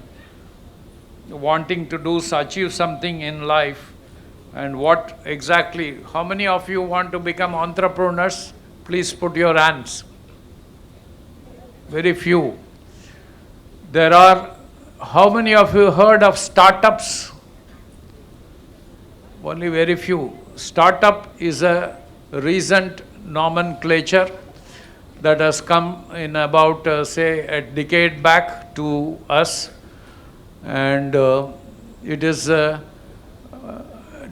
Speaker 10: wanting to achieve something in life. And what exactly, how many of you want to become entrepreneurs? Please put your hands. Very few. How many of you heard of startups? Only very few. Startup is a recent nomenclature that has come in about, say, a decade back to us. And it is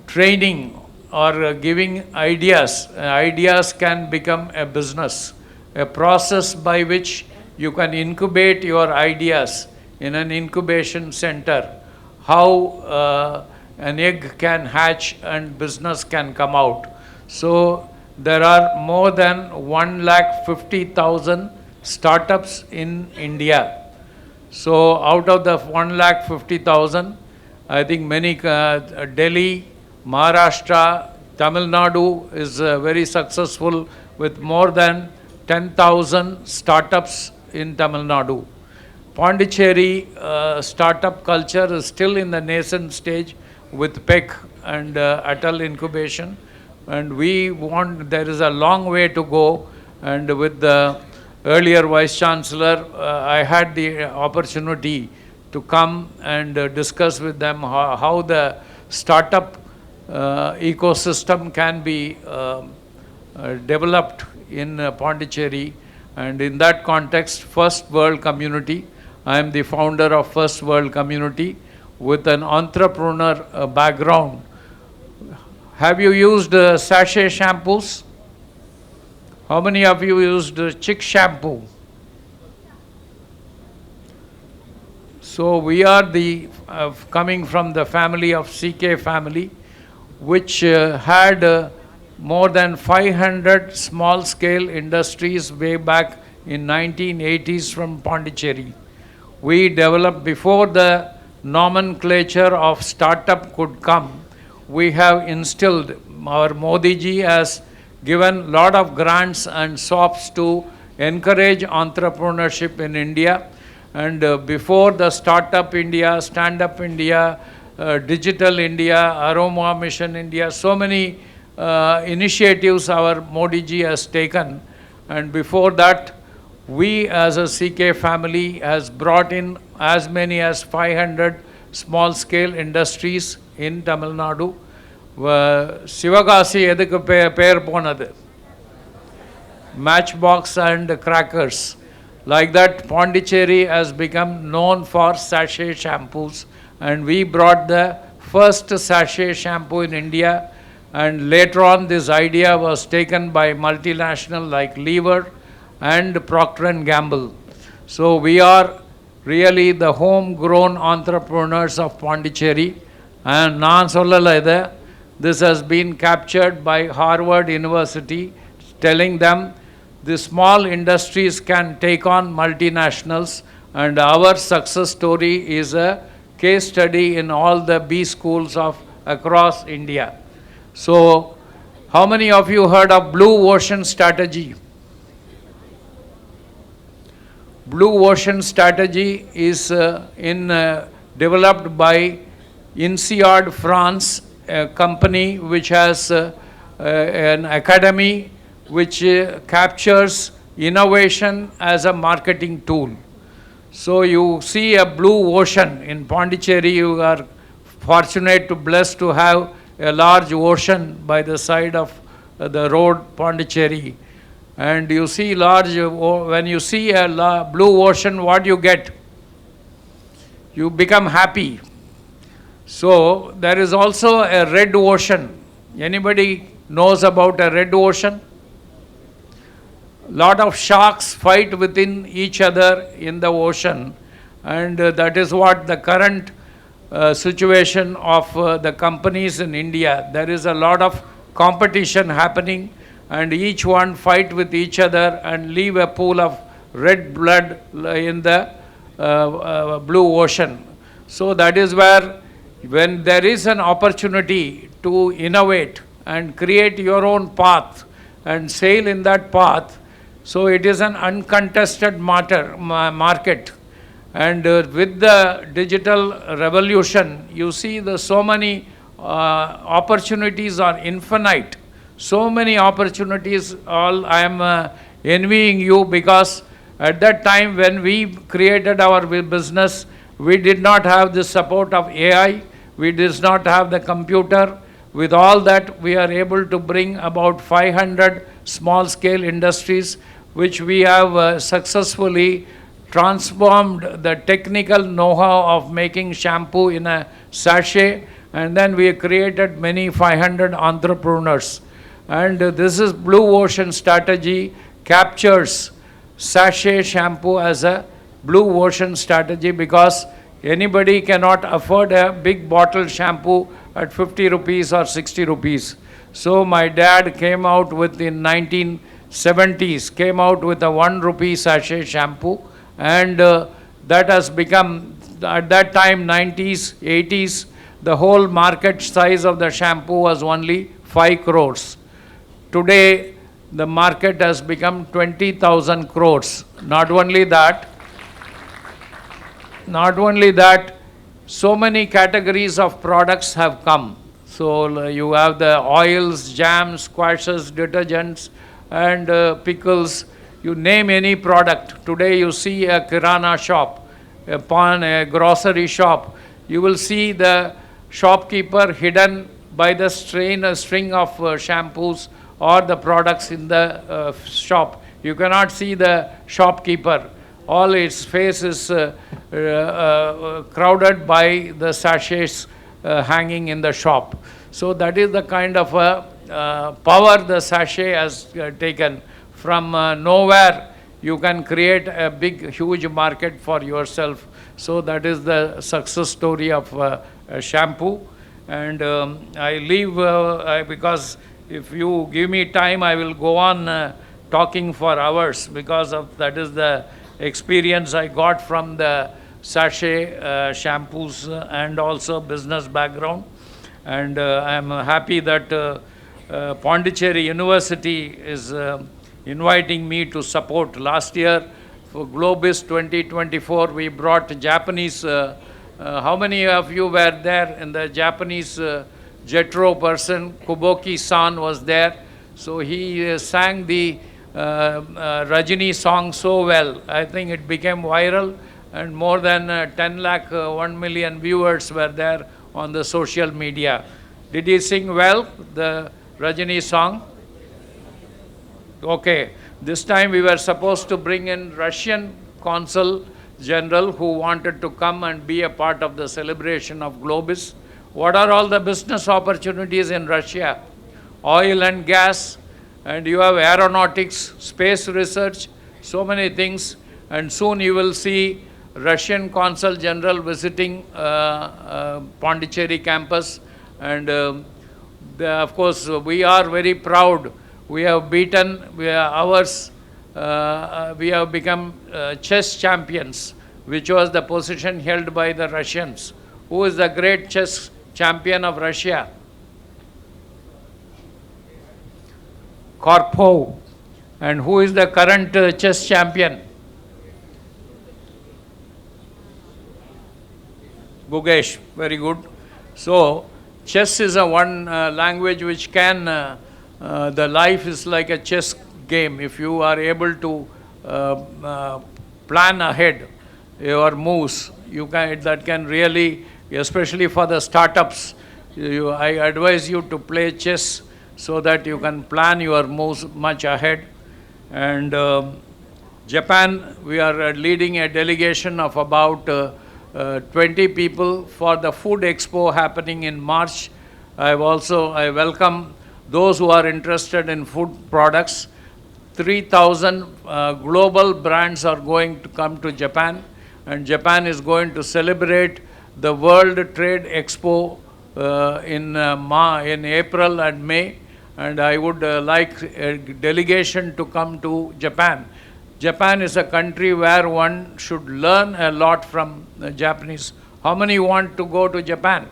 Speaker 10: training or giving ideas. Ideas can become a business, a process by which you can incubate your ideas in an incubation center. How an egg can hatch and business can come out. So there are more than 150,000 startups in India. So out of the 150,000, I think many, Delhi, Maharashtra, Tamil Nadu is very successful with more than 10,000 startups in Tamil Nadu. Pondicherry startup culture is still in the nascent stage with PEC and Atal incubation, and there is a long way to go. And with the earlier Vice-Chancellor, I had the opportunity to come and discuss with them how the startup ecosystem can be developed in Pondicherry. And in that context, First World Community, I am the founder of First World Community with an entrepreneur background. Have you used sachet shampoos? How many of you used chick shampoo? So we are coming from the family of CK family, which had more than 500 small-scale industries way back in 1980s from Pondicherry. We developed before the nomenclature of startup could come. We have instilled, our Modi ji has given a lot of grants and SOPs to encourage entrepreneurship in India. And before the Startup India, Stand Up India, Digital India, Aroma Mission India, so many initiatives our Modi ji has taken. And before that, we as a CK family has brought in as many as 500 small-scale industries in Tamil Nadu. Sivagasi edukku per ponadu. Matchbox and crackers. Like that, Pondicherry has become known for sachet shampoos, and we brought the first sachet shampoo in India. And later on, this idea was taken by multinational like Lever and Procter & Gamble. So we are really the homegrown entrepreneurs of Pondicherry. And naan sollala idu. This has been captured by Harvard University, telling them the small industries can take on multinationals, and our success story is a case study in all the B schools of across India. So, how many of you heard of Blue Ocean Strategy? Blue Ocean Strategy is developed by INSEAD France, a company which has an academy which captures innovation as a marketing tool. So you see a blue ocean in Pondicherry. You are fortunate to blessed to have a large ocean by the side of the road Pondicherry. And you see when you see a blue ocean, what you get? You become happy. So there is also a red ocean. Anybody knows about a red ocean? Lot of sharks fight within each other in the ocean, and that is what the current situation of the companies in India. There is a lot of competition happening, and each one fight with each other and leave a pool of red blood in the blue ocean. So that is where, when there is an opportunity to innovate and create your own path and sail in that path, so it is an uncontested market. And with the digital revolution, you see so many opportunities are infinite. So many opportunities, I am envying you, because at that time when we created our business, we did not have the support of AI, we did not have the computer. With all that, we are able to bring about 500 small-scale industries, which we have successfully transformed the technical know-how of making shampoo in a sachet, and then we created many 500 entrepreneurs. And this is Blue Ocean Strategy captures sachet shampoo as a Blue Ocean Strategy, because anybody cannot afford a big bottle shampoo at 50 rupees or 60 rupees. So my dad came out with, in 1970s, came out with a 1 rupee sachet shampoo, and that has become, at that time, 90s, 80s, the whole market size of the shampoo was only 5 crores. Today, the market has become 20,000 crores. Not only that, so many categories of products have come. So you have the oils, jams, squashes, detergents, and pickles. You name any product. Today you see a kirana shop, a grocery shop. You will see the shopkeeper hidden by the string of shampoos or the products in the shop. You cannot see the shopkeeper. All its face is crowded by the sachets hanging in the shop. So that is the kind of power the sachet has taken. From nowhere, you can create a big, huge market for yourself. So that is the success story of shampoo. And I leave because if you give me time, I will go on talking for hours, because of that is the experience I got from the sachet shampoos and also business background. And I am happy that Pondicherry University is inviting me to support. Last year for Globizz 2024, we brought Japanese. How many of you were there in the Japanese Jetro person? Kuboki-san was there. So he sang the Rajini song so well. I think it became viral, and more than 1 million viewers were there on the social media. Did he sing well, the Rajini song? Okay. This time we were supposed to bring in Russian Consul General who wanted to come and be a part of the celebration of Globizz. What are all the business opportunities in Russia? Oil and gas, and you have aeronautics, space research, so many things. And soon you will see Russian Consul General visiting Pondicherry campus. And of course, we are very proud. We have beaten, we have become chess champions, which was the position held by the Russians. Who is the great chess champion of Russia? Karpov. And who is the current chess champion? Gugesh. Very good. So, chess is a one language which can, the life is like a chess game. If you are able to plan ahead your moves, that can really, especially for the startups, I advise you to play chess so that you can plan your moves much ahead. And Japan, we are leading a delegation of about 20 people for the Food Expo happening in March. I welcome those who are interested in food products. 3,000 global brands are going to come to Japan, and Japan is going to celebrate the World Trade Expo in April and May, and I would like a delegation to come to Japan. Japan is a country where one should learn a lot from the Japanese. How many want to go to Japan?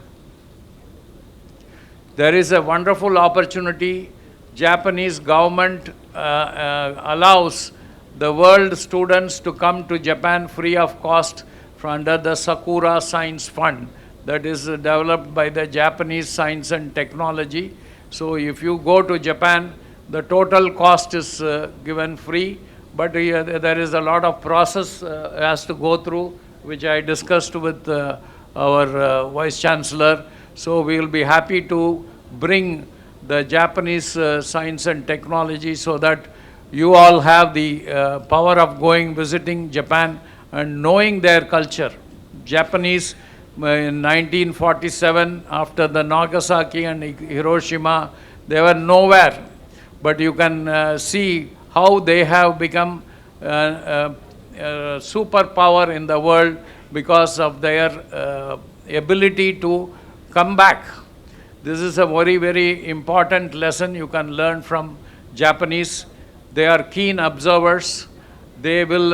Speaker 10: There is a wonderful opportunity. Japanese government allows the world students to come to Japan free of cost under the Sakura Science Fund that is developed by the Japanese Science and Technology. So if you go to Japan, the total cost is given free, but there is a lot of process has to go through, which I discussed with our Vice-Chancellor. So we will be happy to bring the Japanese science and technology so that you all have the power of visiting Japan and knowing their culture. Japanese, in 1947, after the Nagasaki and Hiroshima, they were nowhere. But you can see how they have become a superpower in the world because of their ability to come back. This is a very, very important lesson you can learn from Japanese. They are keen observers. They will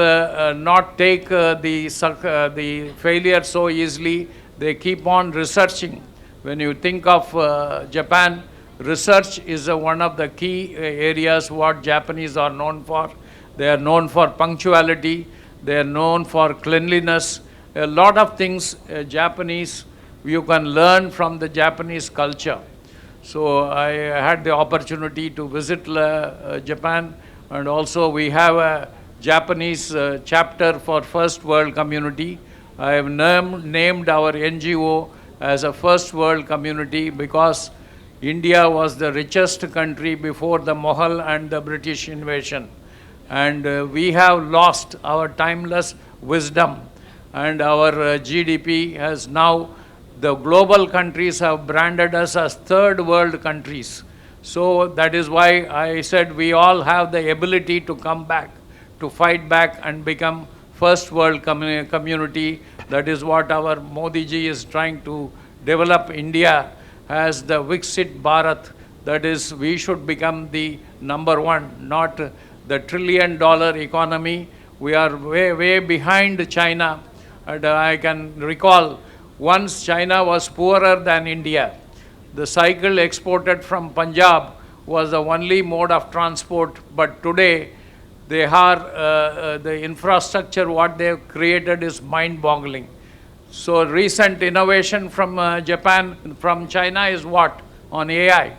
Speaker 10: not take the failure so easily. They keep on researching. When you think of Japan, research is one of the key areas what Japanese are known for. They are known for punctuality. They are known for cleanliness. A lot of things Japanese, you can learn from the Japanese culture. So I had the opportunity to visit Japan, and also we have a Japanese chapter for First World Community. I have named our NGO as a First World Community because India was the richest country before the Mughal and the British invasion. And we have lost our timeless wisdom, and our GDP has now, the global countries have branded us as third world countries. So that is why I said we all have the ability to come back, to fight back and become first world community. That is what our Modi ji is trying to develop India as the Viksit Bharat. That is, we should become the number one, not the $1 trillion economy. We are way behind China. And I can recall once China was poorer than India. The cycle exported from Punjab was the only mode of transport, but today they are, the infrastructure what they have created is mind-boggling. So recent innovation from from China is what? On AI.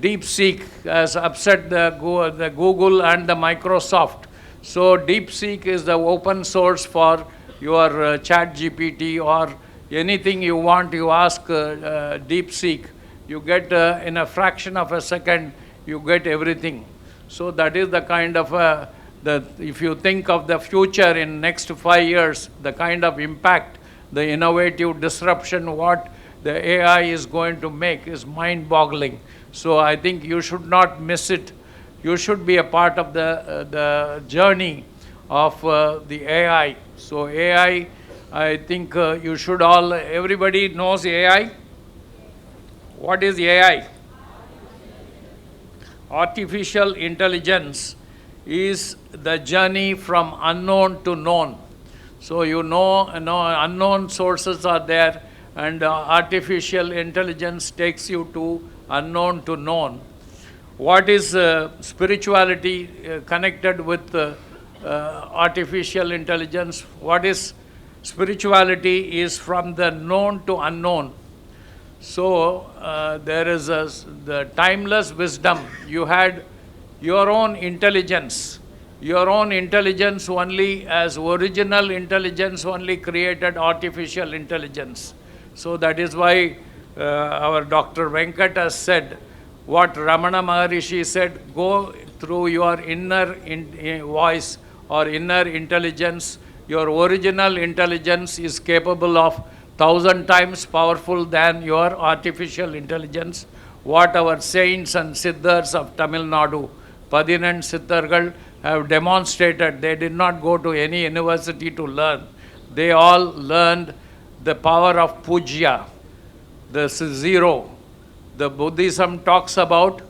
Speaker 10: DeepSeek has upset the Google and the Microsoft. So DeepSeek is the open source for your chat GPT or anything you want, you ask DeepSeek, you get in a fraction of a second, you get everything. So that is the kind of, if you think of the future in next 5 years, the kind of impact, the innovative disruption, what the AI is going to make is mind-boggling. So I think you should not miss it. You should be a part of the journey of the AI. So AI, I think you should all, everybody knows AI. What is AI? Artificial intelligence is the journey from unknown to known. So you know unknown sources are there, and artificial intelligence takes you to unknown to known. What is spirituality connected with artificial intelligence? What is spirituality is from the known to unknown. So there is the timeless wisdom. You had your own intelligence. Your own intelligence only, as original intelligence only created artificial intelligence. So that is why our Dr. Venkat has said, what Ramana Maharishi said, go through your inner voice or inner intelligence. Your original intelligence is capable of 1,000 times powerful than your artificial intelligence. What our saints and siddhas of Tamil Nadu, Padinan Siddhargal, have demonstrated. They did not go to any university to learn. They all learned the power of puja, the zero. The Buddhism talks about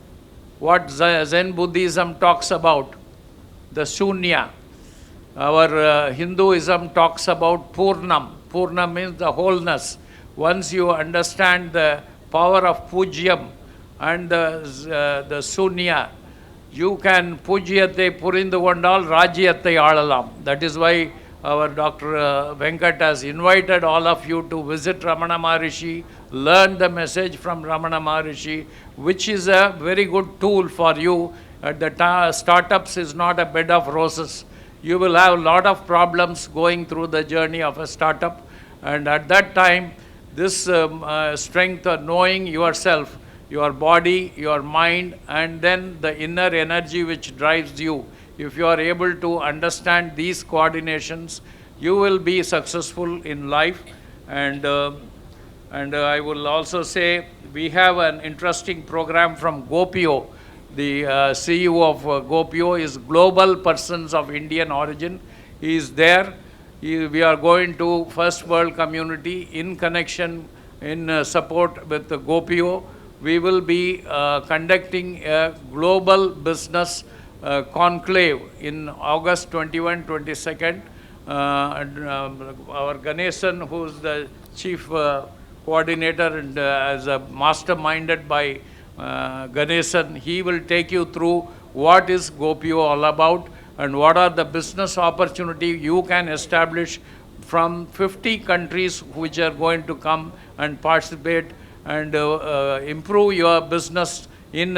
Speaker 10: what Zen Buddhism talks about, the shunya. Our Hinduism talks about Purnam. Purnam means the wholeness. Once you understand the power of Pujyam and the Sunya, you can Pujyate Purinduvandal Rajyate Alalam. That is why our Dr. Venkat has invited all of you to visit Ramana Maharishi, learn the message from Ramana Maharishi, which is a very good tool for you. At the startups is not a bed of roses. You will have a lot of problems going through the journey of a startup. And at that time, this strength of knowing yourself, your body, your mind, and then the inner energy which drives you, if you are able to understand these coordinations, you will be successful in life. And I will also say, we have an interesting program from Gopio. The CEO of Gopio is Global Persons of Indian Origin. He is there. We are going to First World Community in connection, in support with the Gopio. We will be conducting a global business conclave in August 21, 22nd. Our Ganesan, who is the chief coordinator and as a masterminded by Ganesan. He will take you through what is GoPio all about and what are the business opportunity you can establish from 50 countries which are going to come and participate and improve your business in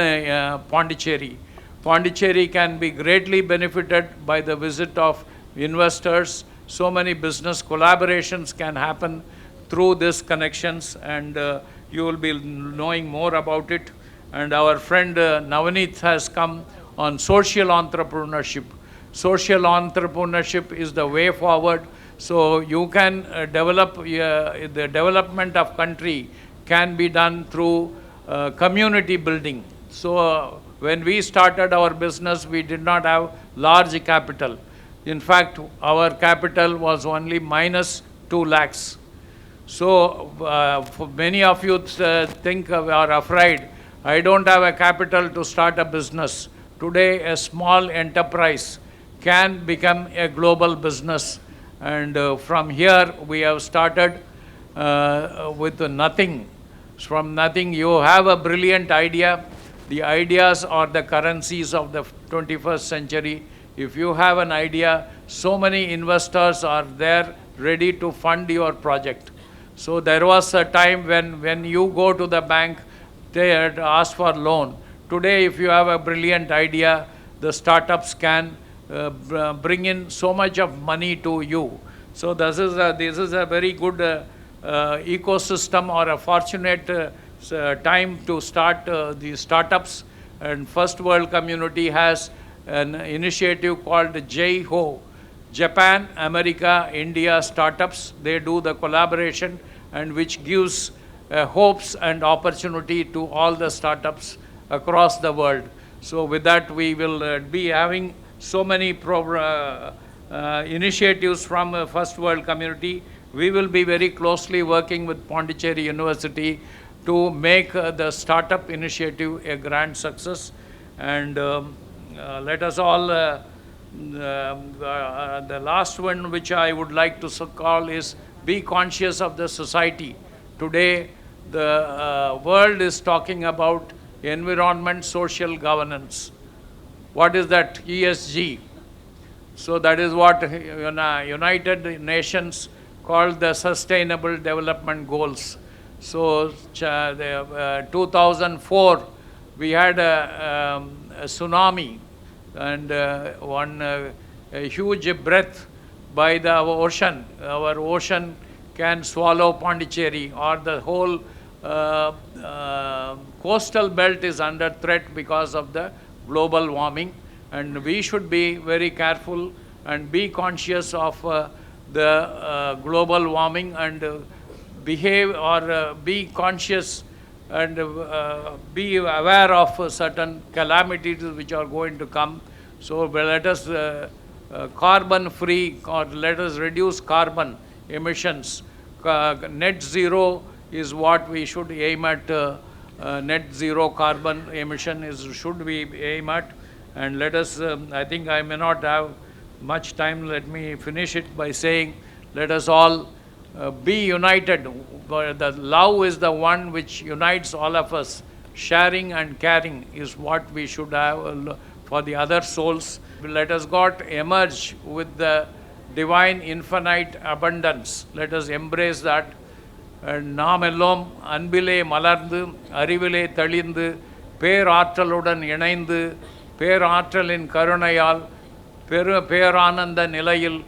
Speaker 10: Pondicherry. Pondicherry can be greatly benefited by the visit of investors. So many business collaborations can happen through these connections, and you will be knowing more about it. And our friend Navanith has come on social entrepreneurship. Social entrepreneurship is the way forward. So you can develop, the development of country can be done through community building. So when we started our business, we did not have large capital. In fact, our capital was only minus 2 lakhs. So for many of you think are afraid, I don't have a capital to start a business. Today, a small enterprise can become a global business. And from here, we have started with nothing. From nothing, you have a brilliant idea. The ideas are the currencies of the 21st century. If you have an idea, so many investors are there ready to fund your project. So there was a time when you go to the bank, they had asked for loan. Today, if you have a brilliant idea, the startups can bring in so much of money to you. So this is a very good ecosystem, or a fortunate time to start the startups. And First World Community has an initiative called JHO, Japan, America, India Startups. They do the collaboration, and which gives hopes and opportunity to all the startups across the world. So with that, we will be having so many initiatives from First World Community. We will be very closely working with Pondicherry University to make the startup initiative a grand success. And let us all, the last one which I would like to call is be conscious of the society. Today, the world is talking about environment, social governance. What is that? ESG. So that is what United Nations called the Sustainable Development Goals. So 2004, we had a tsunami, and a huge breath by the ocean. Our ocean can swallow Pondicherry, or the whole coastal belt is under threat because of the global warming. And we should be very careful and be conscious of the global warming, and behave, or be conscious and be aware of certain calamities which are going to come. So let us carbon free, or let us reduce carbon emissions. Net zero is what we should aim at. Net zero carbon emission should we aim at. And let us, I think I may not have much time. Let me finish it by saying, let us all be united. The love is the one which unites all of us. Sharing and caring is what we should have for the other souls. Let us God emerge with the divine infinite abundance. Let us embrace that. நாம் எல்லாம் அன்பிலே மலர்ந்து, அறிவிலே தெளிந்து, பேராற்றலுடன் இணைந்து, பேராற்றலின் கருணையால் பேரானந்த நிலையில்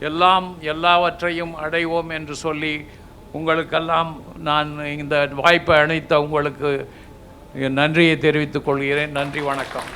Speaker 10: எல்லாம் எல்லாவற்றையும் அடைவோம் என்று சொல்லி, உங்களுக்கெல்லாம் நான் இந்த வாய்ப்பை அளித்த உங்களுக்கு நன்றியை தெரிவித்துக் கொள்கிறேன். நன்றி, வணக்கம்.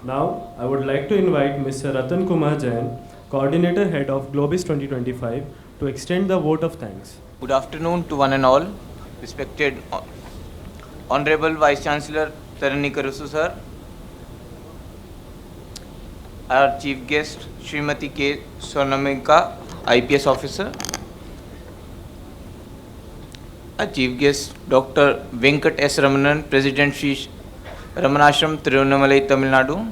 Speaker 6: Now, I would like to invite Mr. Ratan Kumar Jain, Coordinator Head of Globizz 2025, to extend the vote of thanks.
Speaker 11: Good afternoon to one and all, respected Honorable Vice-Chancellor Tarani Karasu sir, our Chief Guest Srimati K. Swarnamika, IPS Officer, our Chief Guest Dr. Venkat S. Ramanan, President Sri Ramanashram, Tiruvannamalai, Tamil Nadu,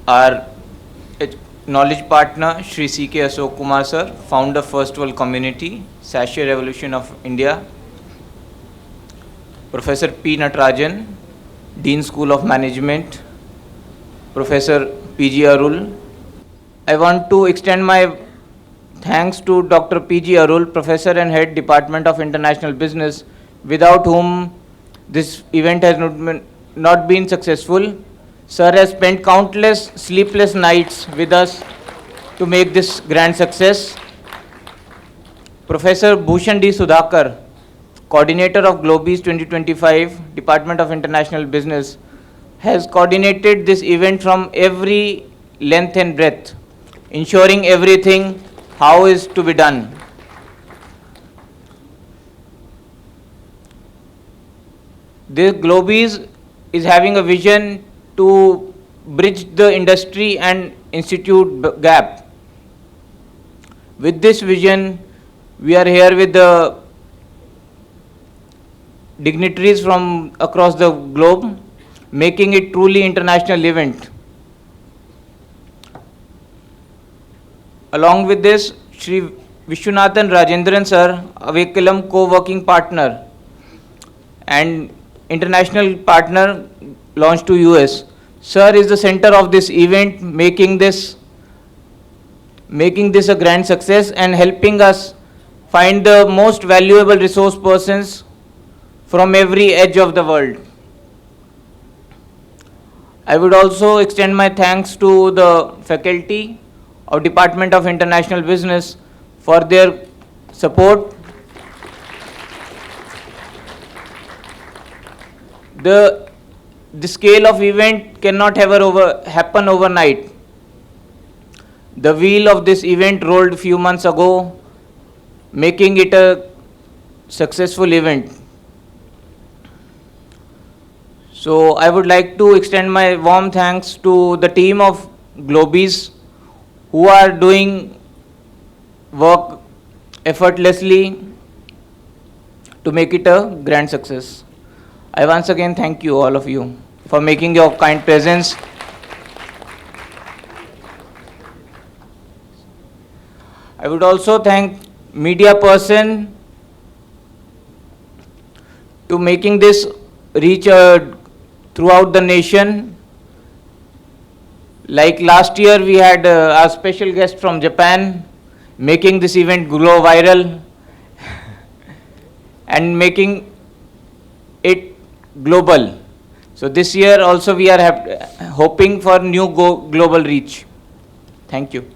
Speaker 11: our knowledge partner Sri C.K. Ashok Kumar sir, Founder First World Community, Sachet Revolution of India, Professor P. Natarajan, Dean School of Management, Professor P.G. Arul. I want to extend my thanks to Dr. P.G. Arul, Professor and Head Department of International Business, without whom this event has not been successful. Sir has spent countless sleepless nights with us to make this grand success. Professor Bhushan D. Sudhakar, Coordinator of Globizz 2025, Department of International Business, has coordinated this event from every length and breadth, ensuring everything how is to be done. This Globizz is having a vision to bridge the industry and institute gap. With this vision, we are here with the dignitaries from across the globe, making it truly international event. Along with this, Shri Vishwanathan Rajendran sir, Avekalam co-working partner and international partner launched to US. Sir is the center of this event, making this a grand success and helping us find the most valuable resource persons from every edge of the world. I would also extend my thanks to the faculty of Department of International Business for their support. The scale of event cannot happen overnight. The wheel of this event rolled a few months ago, making it a successful event. So I would like to extend my warm thanks to the team of Globizz who are doing work effortlessly to make it a grand success. I once again thank you, all of you, for making your kind presence. I would also thank media person to making this reach throughout the nation. Like last year, we had our special guest from Japan, making this event grow viral and making it global. So this year also we are hoping for new global reach. Thank you.